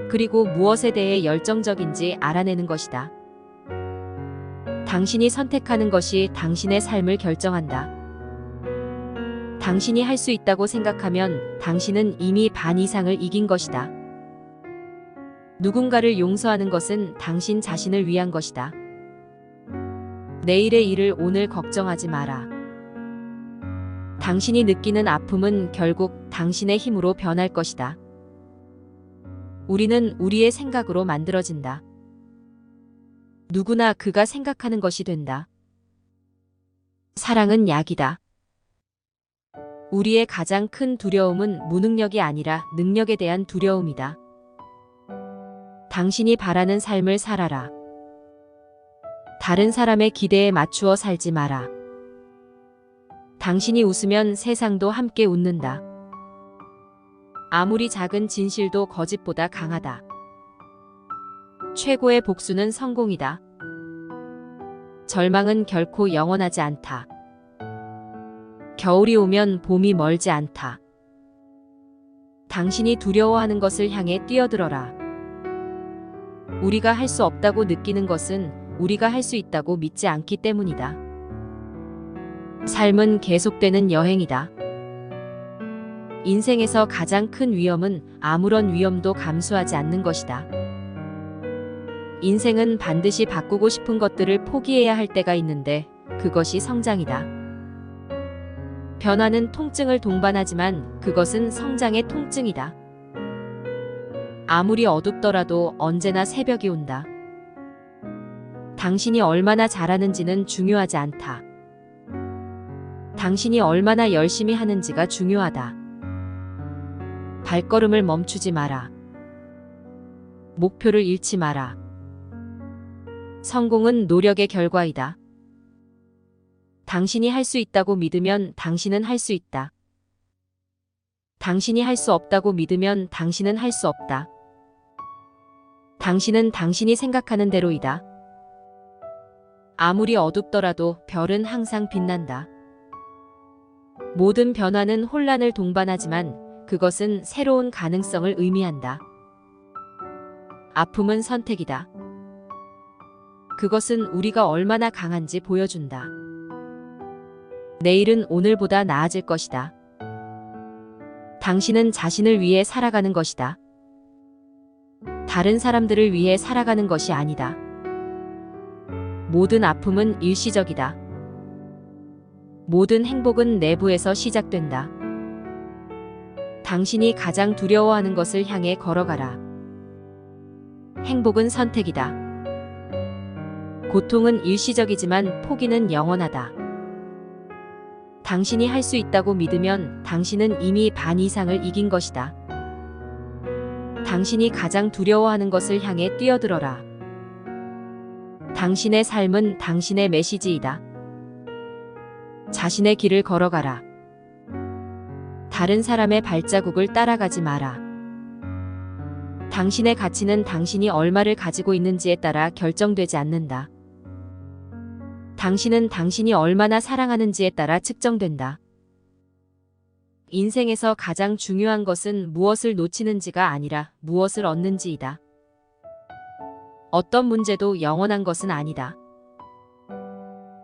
그리고 무엇에 대해 열정적인지 알아내는 것이다. 당신이 선택하는 것이 당신의 삶을 결정한다. 당신이 할 수 있다고 생각하면 당신은 이미 반 이상을 이긴 것이다. 누군가를 용서하는 것은 당신 자신을 위한 것이다. 내일의 일을 오늘 걱정하지 마라. 당신이 느끼는 아픔은 결국 당신의 힘으로 변할 것이다. 우리는 우리의 생각으로 만들어진다. 누구나 그가 생각하는 것이 된다. 사랑은 약이다. 우리의 가장 큰 두려움은 무능력이 아니라 능력에 대한 두려움이다. 당신이 바라는 삶을 살아라. 다른 사람의 기대에 맞추어 살지 마라. 당신이 웃으면 세상도 함께 웃는다. 아무리 작은 진실도 거짓보다 강하다. 최고의 복수는 성공이다. 절망은 결코 영원하지 않다. 겨울이 오면 봄이 멀지 않다. 당신이 두려워하는 것을 향해 뛰어들어라. 우리가 할 수 없다고 느끼는 것은 우리가 할 수 있다고 믿지 않기 때문이다. 삶은 계속되는 여행이다. 인생에서 가장 큰 위험은 아무런 위험도 감수하지 않는 것이다. 인생은 반드시 바꾸고 싶은 것들을 포기해야 할 때가 있는데 그것이 성장이다. 변화는 통증을 동반하지만 그것은 성장의 통증이다. 아무리 어둡더라도 언제나 새벽이 온다. 당신이 얼마나 잘하는지는 중요하지 않다. 당신이 얼마나 열심히 하는지가 중요하다. 발걸음을 멈추지 마라. 목표를 잃지 마라. 성공은 노력의 결과이다. 당신이 할 수 있다고 믿으면 당신은 할 수 있다. 당신이 할 수 없다고 믿으면 당신은 할 수 없다. 당신은 당신이 생각하는 대로이다. 아무리 어둡더라도 별은 항상 빛난다. 모든 변화는 혼란을 동반하지만 그것은 새로운 가능성을 의미한다. 아픔은 선택이다. 그것은 우리가 얼마나 강한지 보여준다. 내일은 오늘보다 나아질 것이다. 당신은 자신을 위해 살아가는 것이다. 다른 사람들을 위해 살아가는 것이 아니다. 모든 아픔은 일시적이다. 모든 행복은 내부에서 시작된다. 당신이 가장 두려워하는 것을 향해 걸어가라. 행복은 선택이다. 고통은 일시적이지만 포기는 영원하다. 당신이 할 수 있다고 믿으면 당신은 이미 반 이상을 이긴 것이다. 당신이 가장 두려워하는 것을 향해 뛰어들어라. 당신의 삶은 당신의 메시지이다. 자신의 길을 걸어가라. 다른 사람의 발자국을 따라가지 마라. 당신의 가치는 당신이 얼마를 가지고 있는지에 따라 결정되지 않는다. 당신은 당신이 얼마나 사랑하는지에 따라 측정된다. 인생에서 가장 중요한 것은 무엇을 놓치는지가 아니라 무엇을 얻는지이다. 어떤 문제도 영원한 것은 아니다.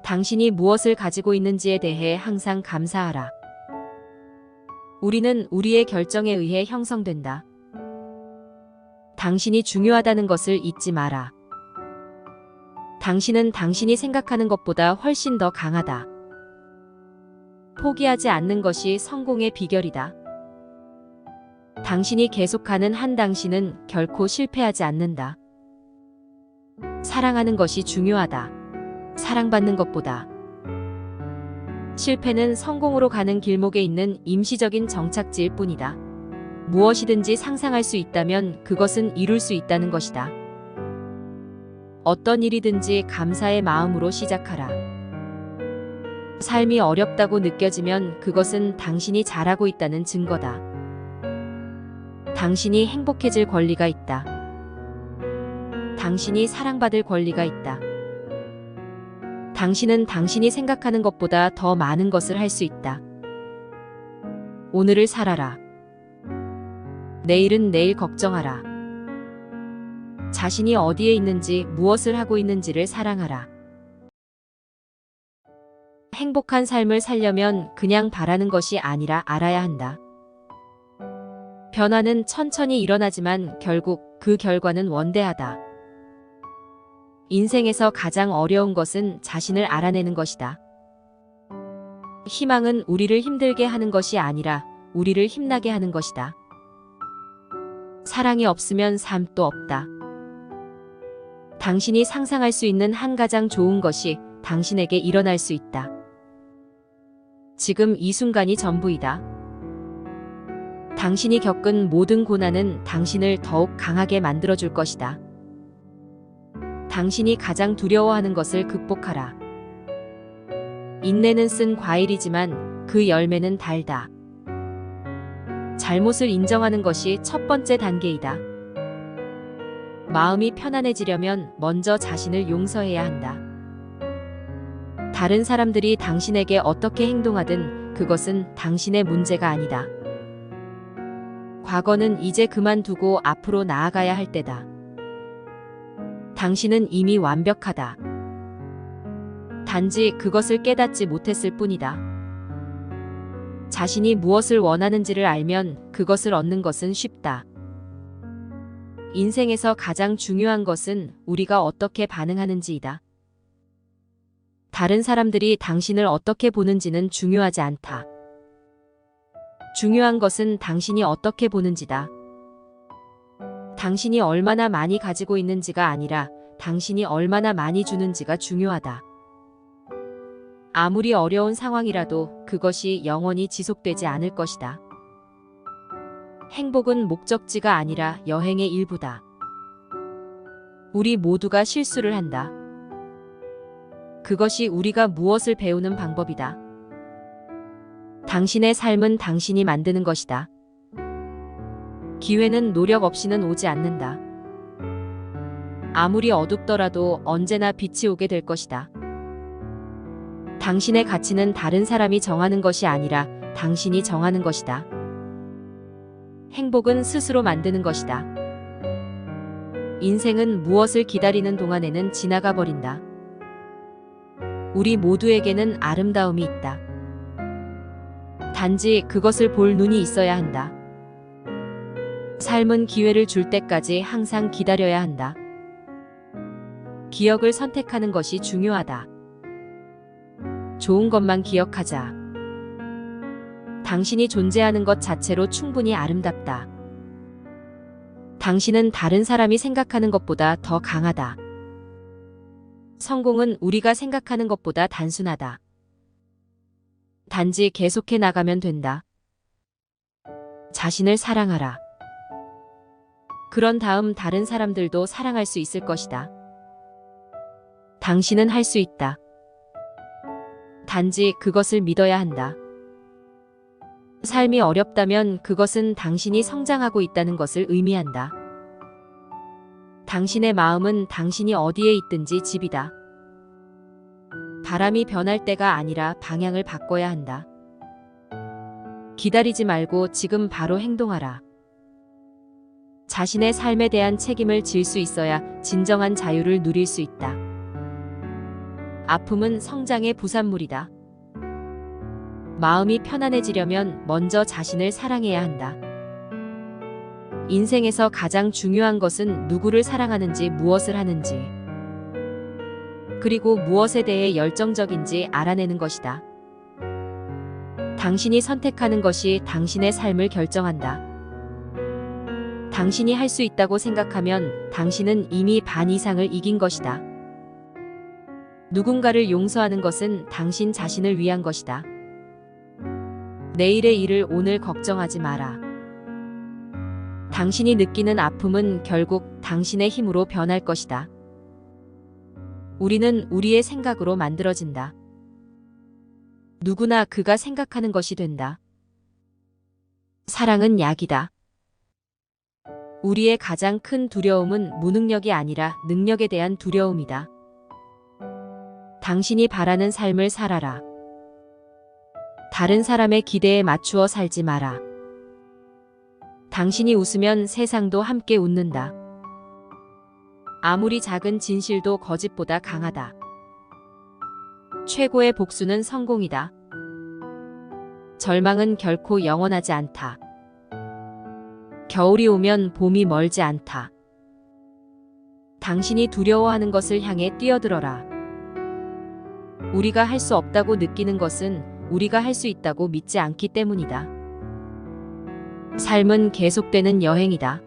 당신이 무엇을 가지고 있는지에 대해 항상 감사하라. 우리는 우리의 결정에 의해 형성된다. 당신이 중요하다는 것을 잊지 마라. 당신은 당신이 생각하는 것보다 훨씬 더 강하다. 포기하지 않는 것이 성공의 비결이다. 당신이 계속하는 한 당신은 결코 실패하지 않는다. 사랑하는 것이 중요하다. 사랑받는 것보다. 실패는 성공으로 가는 길목에 있는 임시적인 정착지일 뿐이다. 무엇이든지 상상할 수 있다면 그것은 이룰 수 있다는 것이다. 어떤 일이든지 감사의 마음으로 시작하라. 삶이 어렵다고 느껴지면 그것은 당신이 잘하고 있다는 증거다. 당신이 행복해질 권리가 있다. 당신이 사랑받을 권리가 있다. 당신은 당신이 생각하는 것보다 더 많은 것을 할 수 있다. 오늘을 살아라. 내일은 내일 걱정하라. 자신이 어디에 있는지, 무엇을 하고 있는지를 사랑하라. 행복한 삶을 살려면 그냥 바라는 것이 아니라 알아야 한다. 변화는 천천히 일어나지만 결국 그 결과는 원대하다. 인생에서 가장 어려운 것은 자신을 알아내는 것이다. 희망은 우리를 힘들게 하는 것이 아니라 우리를 힘나게 하는 것이다. 사랑이 없으면 삶도 없다. 당신이 상상할 수 있는 한 가장 좋은 것이 당신에게 일어날 수 있다. 지금 이 순간이 전부이다. 당신이 겪은 모든 고난은 당신을 더욱 강하게 만들어줄 것이다. 당신이 가장 두려워하는 것을 극복하라. 인내는 쓴 과일이지만 그 열매는 달다. 잘못을 인정하는 것이 첫 번째 단계이다. 마음이 편안해지려면 먼저 자신을 용서해야 한다. 다른 사람들이 당신에게 어떻게 행동하든 그것은 당신의 문제가 아니다. 과거는 이제 그만두고 앞으로 나아가야 할 때다. 당신은 이미 완벽하다. 단지 그것을 깨닫지 못했을 뿐이다. 자신이 무엇을 원하는지를 알면 그것을 얻는 것은 쉽다. 인생에서 가장 중요한 것은 우리가 어떻게 반응하는지이다. 다른 사람들이 당신을 어떻게 보는지는 중요하지 않다. 중요한 것은 당신이 어떻게 보는지다. 당신이 얼마나 많이 가지고 있는지가 아니라 당신이 얼마나 많이 주는지가 중요하다. 아무리 어려운 상황이라도 그것이 영원히 지속되지 않을 것이다. 행복은 목적지가 아니라 여행의 일부다. 우리 모두가 실수를 한다. 그것이 우리가 무엇을 배우는 방법이다. 당신의 삶은 당신이 만드는 것이다. 기회는 노력 없이는 오지 않는다. 아무리 어둡더라도 언제나 빛이 오게 될 것이다. 당신의 가치는 다른 사람이 정하는 것이 아니라 당신이 정하는 것이다. 행복은 스스로 만드는 것이다. 인생은 무엇을 기다리는 동안에는 지나가 버린다. 우리 모두에게는 아름다움이 있다. 단지 그것을 볼 눈이 있어야 한다. 삶은 기회를 줄 때까지 항상 기다려야 한다. 기억을 선택하는 것이 중요하다. 좋은 것만 기억하자. 당신이 존재하는 것 자체로 충분히 아름답다. 당신은 다른 사람이 생각하는 것보다 더 강하다. 성공은 우리가 생각하는 것보다 단순하다. 단지 계속해 나가면 된다. 자신을 사랑하라. 그런 다음 다른 사람들도 사랑할 수 있을 것이다. 당신은 할 수 있다. 단지 그것을 믿어야 한다. 삶이 어렵다면 그것은 당신이 성장하고 있다는 것을 의미한다. 당신의 마음은 당신이 어디에 있든지 집이다. 바람이 변할 때가 아니라 방향을 바꿔야 한다. 기다리지 말고 지금 바로 행동하라. 자신의 삶에 대한 책임을 질 수 있어야 진정한 자유를 누릴 수 있다. 아픔은 성장의 부산물이다. 마음이 편안해지려면 먼저 자신을 사랑해야 한다. 인생에서 가장 중요한 것은 누구를 사랑하는지 무엇을 하는지 그리고 무엇에 대해 열정적인지 알아내는 것이다. 당신이 선택하는 것이 당신의 삶을 결정한다. 당신이 할 수 있다고 생각하면 당신은 이미 반 이상을 이긴 것이다. 누군가를 용서하는 것은 당신 자신을 위한 것이다. 내일의 일을 오늘 걱정하지 마라. 당신이 느끼는 아픔은 결국 당신의 힘으로 변할 것이다. 우리는 우리의 생각으로 만들어진다. 누구나 그가 생각하는 것이 된다. 사랑은 약이다. 우리의 가장 큰 두려움은 무능력이 아니라 능력에 대한 두려움이다. 당신이 바라는 삶을 살아라. 다른 사람의 기대에 맞추어 살지 마라. 당신이 웃으면 세상도 함께 웃는다. 아무리 작은 진실도 거짓보다 강하다. 최고의 복수는 성공이다. 절망은 결코 영원하지 않다. 겨울이 오면 봄이 멀지 않다. 당신이 두려워하는 것을 향해 뛰어들어라. 우리가 할 수 없다고 느끼는 것은 우리가 할 수 있다고 믿지 않기 때문이다. 삶은 계속되는 여행이다.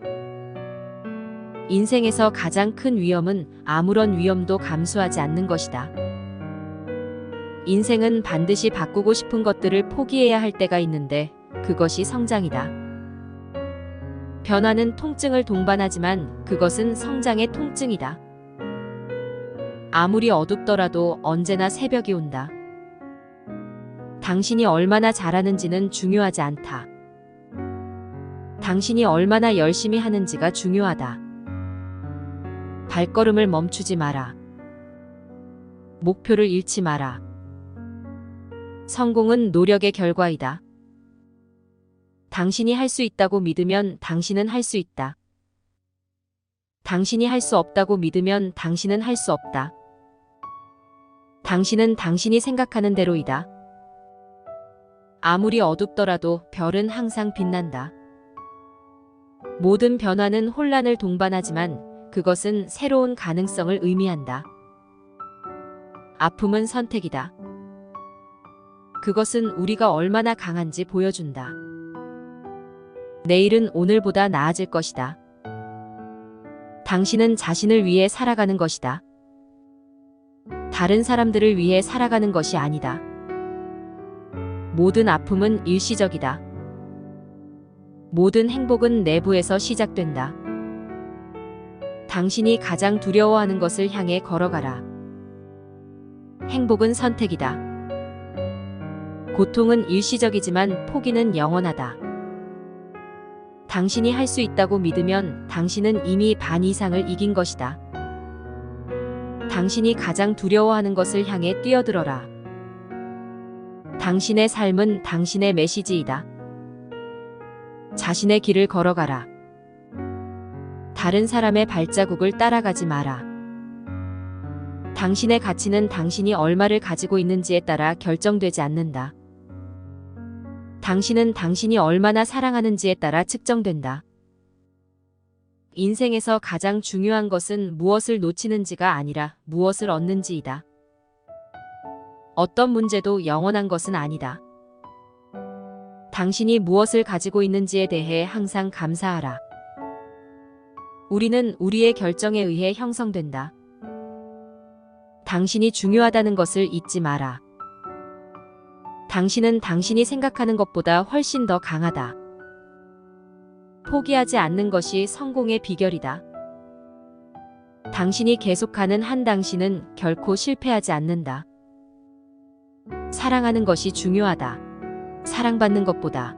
인생에서 가장 큰 위험은 아무런 위험도 감수하지 않는 것이다. 인생은 반드시 바꾸고 싶은 것들을 포기해야 할 때가 있는데 그것이 성장이다. 변화는 통증을 동반하지만 그것은 성장의 통증이다. 아무리 어둡더라도 언제나 새벽이 온다. 당신이 얼마나 잘하는지는 중요하지 않다. 당신이 얼마나 열심히 하는지가 중요하다. 발걸음을 멈추지 마라. 목표를 잃지 마라. 성공은 노력의 결과이다. 당신이 할 수 있다고 믿으면 당신은 할 수 있다. 당신이 할 수 없다고 믿으면 당신은 할 수 없다. 당신은 당신이 생각하는 대로이다. 아무리 어둡더라도 별은 항상 빛난다. 모든 변화는 혼란을 동반하지만 그것은 새로운 가능성을 의미한다. 아픔은 선택이다. 그것은 우리가 얼마나 강한지 보여준다. 내일은 오늘보다 나아질 것이다. 당신은 자신을 위해 살아가는 것이다. 다른 사람들을 위해 살아가는 것이 아니다. 모든 아픔은 일시적이다. 모든 행복은 내부에서 시작된다. 당신이 가장 두려워하는 것을 향해 걸어가라. 행복은 선택이다. 고통은 일시적이지만 포기는 영원하다. 당신이 할 수 있다고 믿으면 당신은 이미 반 이상을 이긴 것이다. 당신이 가장 두려워하는 것을 향해 뛰어들어라. 당신의 삶은 당신의 메시지이다. 자신의 길을 걸어가라. 다른 사람의 발자국을 따라가지 마라. 당신의 가치는 당신이 얼마를 가지고 있는지에 따라 결정되지 않는다. 당신은 당신이 얼마나 사랑하는지에 따라 측정된다. 인생에서 가장 중요한 것은 무엇을 놓치는지가 아니라 무엇을 얻는지이다. 어떤 문제도 영원한 것은 아니다. 당신이 무엇을 가지고 있는지에 대해 항상 감사하라. 우리는 우리의 결정에 의해 형성된다. 당신이 중요하다는 것을 잊지 마라. 당신은 당신이 생각하는 것보다 훨씬 더 강하다. 포기하지 않는 것이 성공의 비결이다. 당신이 계속하는 한 당신은 결코 실패하지 않는다. 사랑하는 것이 중요하다. 사랑받는 것보다.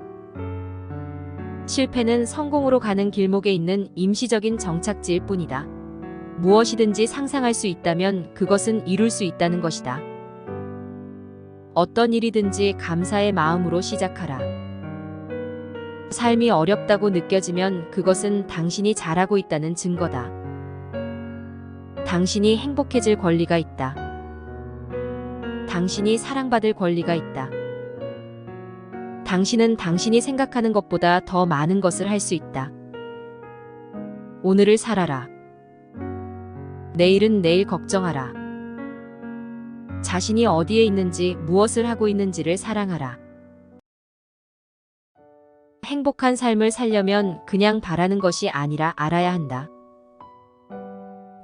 실패는 성공으로 가는 길목에 있는 임시적인 정착지일 뿐이다. 무엇이든지 상상할 수 있다면 그것은 이룰 수 있다는 것이다. 어떤 일이든지 감사의 마음으로 시작하라. 삶이 어렵다고 느껴지면 그것은 당신이 잘하고 있다는 증거다. 당신이 행복해질 권리가 있다. 당신이 사랑받을 권리가 있다. 당신은 당신이 생각하는 것보다 더 많은 것을 할 수 있다. 오늘을 살아라. 내일은 내일 걱정하라. 자신이 어디에 있는지 무엇을 하고 있는지를 사랑하라. 행복한 삶을 살려면 그냥 바라는 것이 아니라 알아야 한다.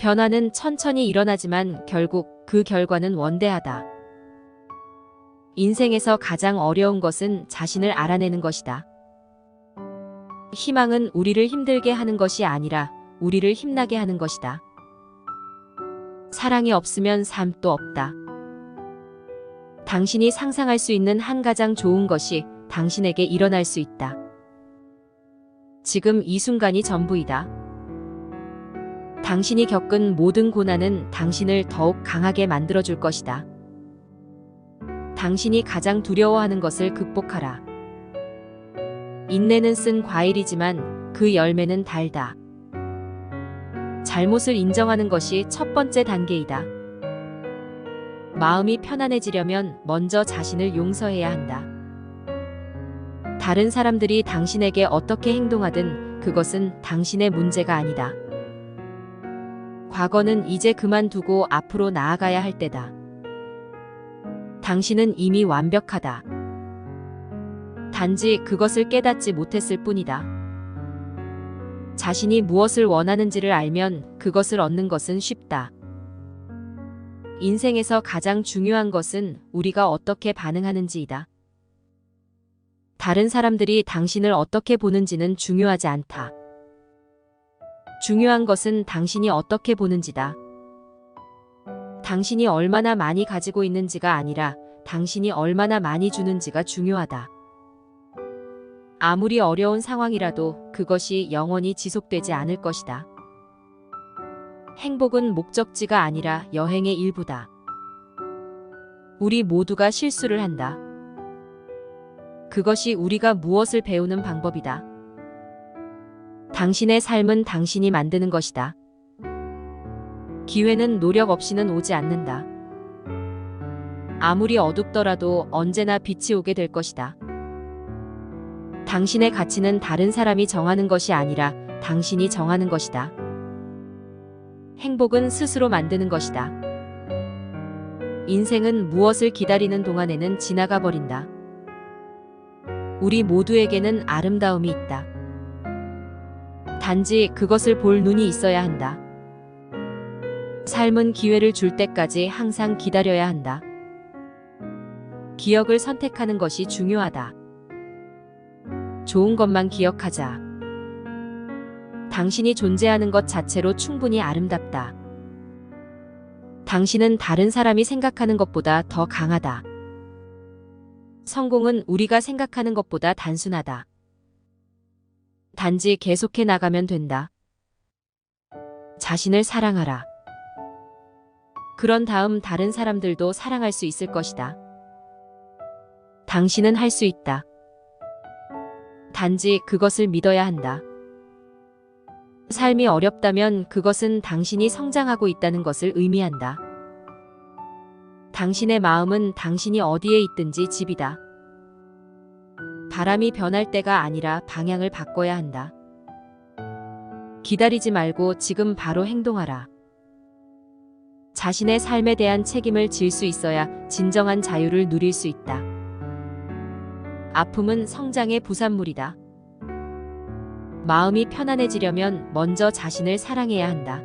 변화는 천천히 일어나지만 결국 그 결과는 원대하다. 인생에서 가장 어려운 것은 자신을 알아내는 것이다. 희망은 우리를 힘들게 하는 것이 아니라 우리를 힘나게 하는 것이다. 사랑이 없으면 삶도 없다. 당신이 상상할 수 있는 한 가장 좋은 것이 당신에게 일어날 수 있다. 지금 이 순간이 전부이다. 당신이 겪은 모든 고난은 당신을 더욱 강하게 만들어줄 것이다. 당신이 가장 두려워하는 것을 극복하라. 인내는 쓴 과일이지만 그 열매는 달다. 잘못을 인정하는 것이 첫 번째 단계이다. 마음이 편안해지려면 먼저 자신을 용서해야 한다. 다른 사람들이 당신에게 어떻게 행동하든 그것은 당신의 문제가 아니다. 과거는 이제 그만두고 앞으로 나아가야 할 때다. 당신은 이미 완벽하다. 단지 그것을 깨닫지 못했을 뿐이다. 자신이 무엇을 원하는지를 알면 그것을 얻는 것은 쉽다. 인생에서 가장 중요한 것은 우리가 어떻게 반응하는지이다. 다른 사람들이 당신을 어떻게 보는지는 중요하지 않다. 중요한 것은 당신이 어떻게 보는지다. 당신이 얼마나 많이 가지고 있는지가 아니라 당신이 얼마나 많이 주는지가 중요하다. 아무리 어려운 상황이라도 그것이 영원히 지속되지 않을 것이다. 행복은 목적지가 아니라 여행의 일부다. 우리 모두가 실수를 한다. 그것이 우리가 무엇을 배우는 방법이다. 당신의 삶은 당신이 만드는 것이다. 기회는 노력 없이는 오지 않는다. 아무리 어둡더라도 언제나 빛이 오게 될 것이다. 당신의 가치는 다른 사람이 정하는 것이 아니라 당신이 정하는 것이다. 행복은 스스로 만드는 것이다. 인생은 무엇을 기다리는 동안에는 지나가 버린다. 우리 모두에게는 아름다움이 있다. 단지 그것을 볼 눈이 있어야 한다. 삶은 기회를 줄 때까지 항상 기다려야 한다. 기억을 선택하는 것이 중요하다. 좋은 것만 기억하자. 당신이 존재하는 것 자체로 충분히 아름답다. 당신은 다른 사람이 생각하는 것보다 더 강하다. 성공은 우리가 생각하는 것보다 단순하다. 단지 계속해 나가면 된다. 자신을 사랑하라. 그런 다음 다른 사람들도 사랑할 수 있을 것이다. 당신은 할 수 있다. 단지 그것을 믿어야 한다. 삶이 어렵다면 그것은 당신이 성장하고 있다는 것을 의미한다. 당신의 마음은 당신이 어디에 있든지 집이다. 바람이 변할 때가 아니라 방향을 바꿔야 한다. 기다리지 말고 지금 바로 행동하라. 자신의 삶에 대한 책임을 질 수 있어야 진정한 자유를 누릴 수 있다. 아픔은 성장의 부산물이다. 마음이 편안해지려면 먼저 자신을 사랑해야 한다.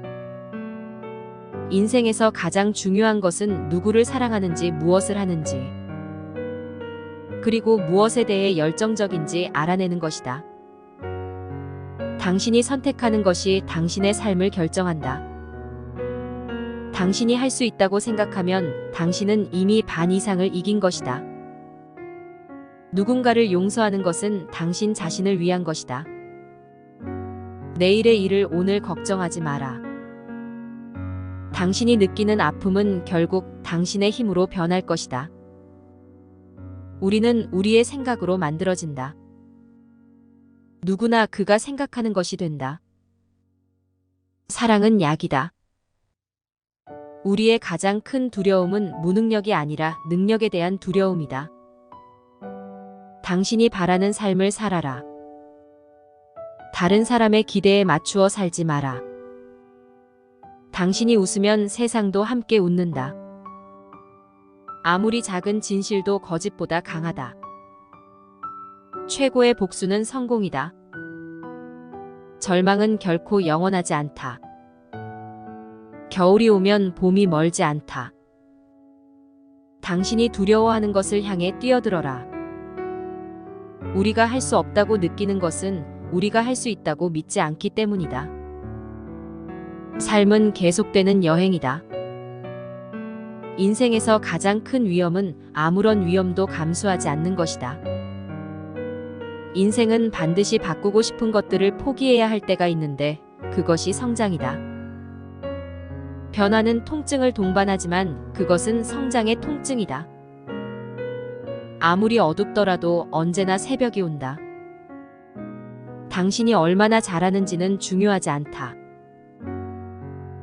인생에서 가장 중요한 것은 누구를 사랑하는지 무엇을 하는지 그리고 무엇에 대해 열정적인지 알아내는 것이다. 당신이 선택하는 것이 당신의 삶을 결정한다. 당신이 할 수 있다고 생각하면 당신은 이미 반 이상을 이긴 것이다. 누군가를 용서하는 것은 당신 자신을 위한 것이다. 내일의 일을 오늘 걱정하지 마라. 당신이 느끼는 아픔은 결국 당신의 힘으로 변할 것이다. 우리는 우리의 생각으로 만들어진다. 누구나 그가 생각하는 것이 된다. 사랑은 약이다. 우리의 가장 큰 두려움은 무능력이 아니라 능력에 대한 두려움이다. 당신이 바라는 삶을 살아라. 다른 사람의 기대에 맞추어 살지 마라. 당신이 웃으면 세상도 함께 웃는다. 아무리 작은 진실도 거짓보다 강하다. 최고의 복수는 성공이다. 절망은 결코 영원하지 않다. 겨울이 오면 봄이 멀지 않다. 당신이 두려워하는 것을 향해 뛰어들어라. 우리가 할 수 없다고 느끼는 것은 우리가 할 수 있다고 믿지 않기 때문이다. 삶은 계속되는 여행이다. 인생에서 가장 큰 위험은 아무런 위험도 감수하지 않는 것이다. 인생은 반드시 바꾸고 싶은 것들을 포기해야 할 때가 있는데 그것이 성장이다. 변화는 통증을 동반하지만 그것은 성장의 통증이다. 아무리 어둡더라도 언제나 새벽이 온다. 당신이 얼마나 잘하는지는 중요하지 않다.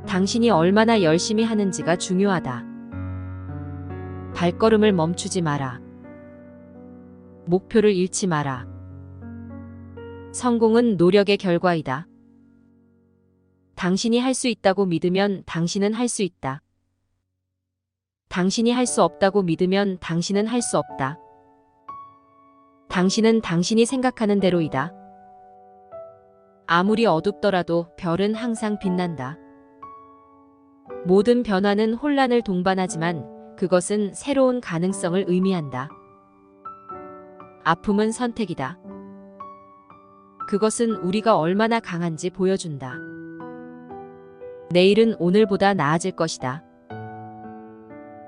당신이 얼마나 열심히 하는지가 중요하다. 발걸음을 멈추지 마라. 목표를 잃지 마라. 성공은 노력의 결과이다. 당신이 할 수 있다고 믿으면 당신은 할 수 있다. 당신이 할 수 없다고 믿으면 당신은 할 수 없다. 당신은 당신이 생각하는 대로이다. 아무리 어둡더라도 별은 항상 빛난다. 모든 변화는 혼란을 동반하지만 그것은 새로운 가능성을 의미한다. 아픔은 선택이다. 그것은 우리가 얼마나 강한지 보여준다. 내일은 오늘보다 나아질 것이다.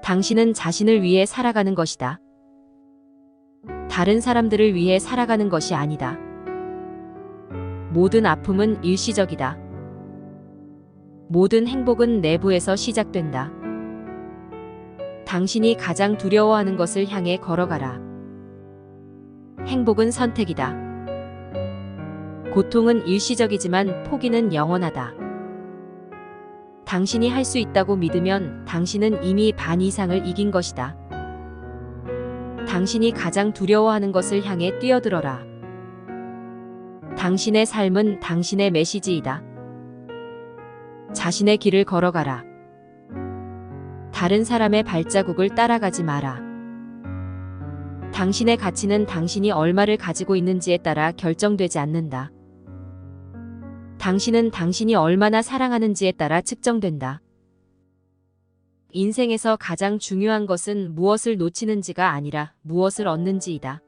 당신은 자신을 위해 살아가는 것이다. 다른 사람들을 위해 살아가는 것이 아니다. 모든 아픔은 일시적이다. 모든 행복은 내부에서 시작된다. 당신이 가장 두려워하는 것을 향해 걸어가라. 행복은 선택이다. 고통은 일시적이지만 포기는 영원하다. 당신이 할 수 있다고 믿으면 당신은 이미 반 이상을 이긴 것이다. 당신이 가장 두려워하는 것을 향해 뛰어들어라. 당신의 삶은 당신의 메시지이다. 자신의 길을 걸어가라. 다른 사람의 발자국을 따라가지 마라. 당신의 가치는 당신이 얼마를 가지고 있는지에 따라 결정되지 않는다. 당신은 당신이 얼마나 사랑하는지에 따라 측정된다. 인생에서 가장 중요한 것은 무엇을 놓치는지가 아니라 무엇을 얻는지이다.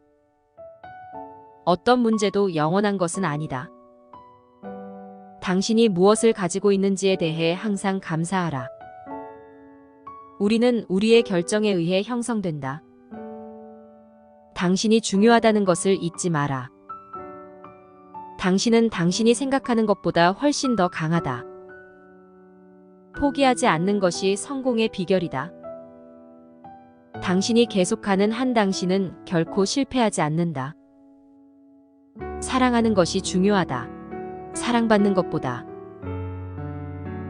어떤 문제도 영원한 것은 아니다. 당신이 무엇을 가지고 있는지에 대해 항상 감사하라. 우리는 우리의 결정에 의해 형성된다. 당신이 중요하다는 것을 잊지 마라. 당신은 당신이 생각하는 것보다 훨씬 더 강하다. 포기하지 않는 것이 성공의 비결이다. 당신이 계속하는 한 당신은 결코 실패하지 않는다. 사랑하는 것이 중요하다. 사랑받는 것보다.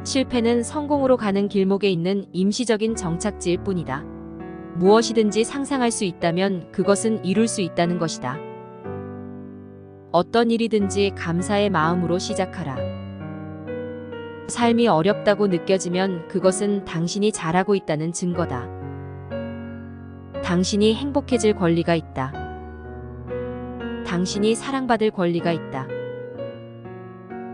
실패는 성공으로 가는 길목에 있는 임시적인 정착지일 뿐이다. 무엇이든지 상상할 수 있다면 그것은 이룰 수 있다는 것이다. 어떤 일이든지 감사의 마음으로 시작하라. 삶이 어렵다고 느껴지면 그것은 당신이 잘하고 있다는 증거다. 당신이 행복해질 권리가 있다. 당신이 사랑받을 권리가 있다.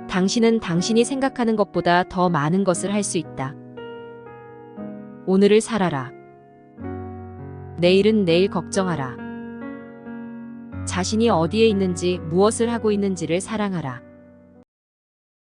당신은 당신이 생각하는 것보다 더 많은 것을 할 수 있다. 오늘을 살아라. 내일은 내일 걱정하라. 자신이 어디에 있는지 무엇을 하고 있는지를 사랑하라.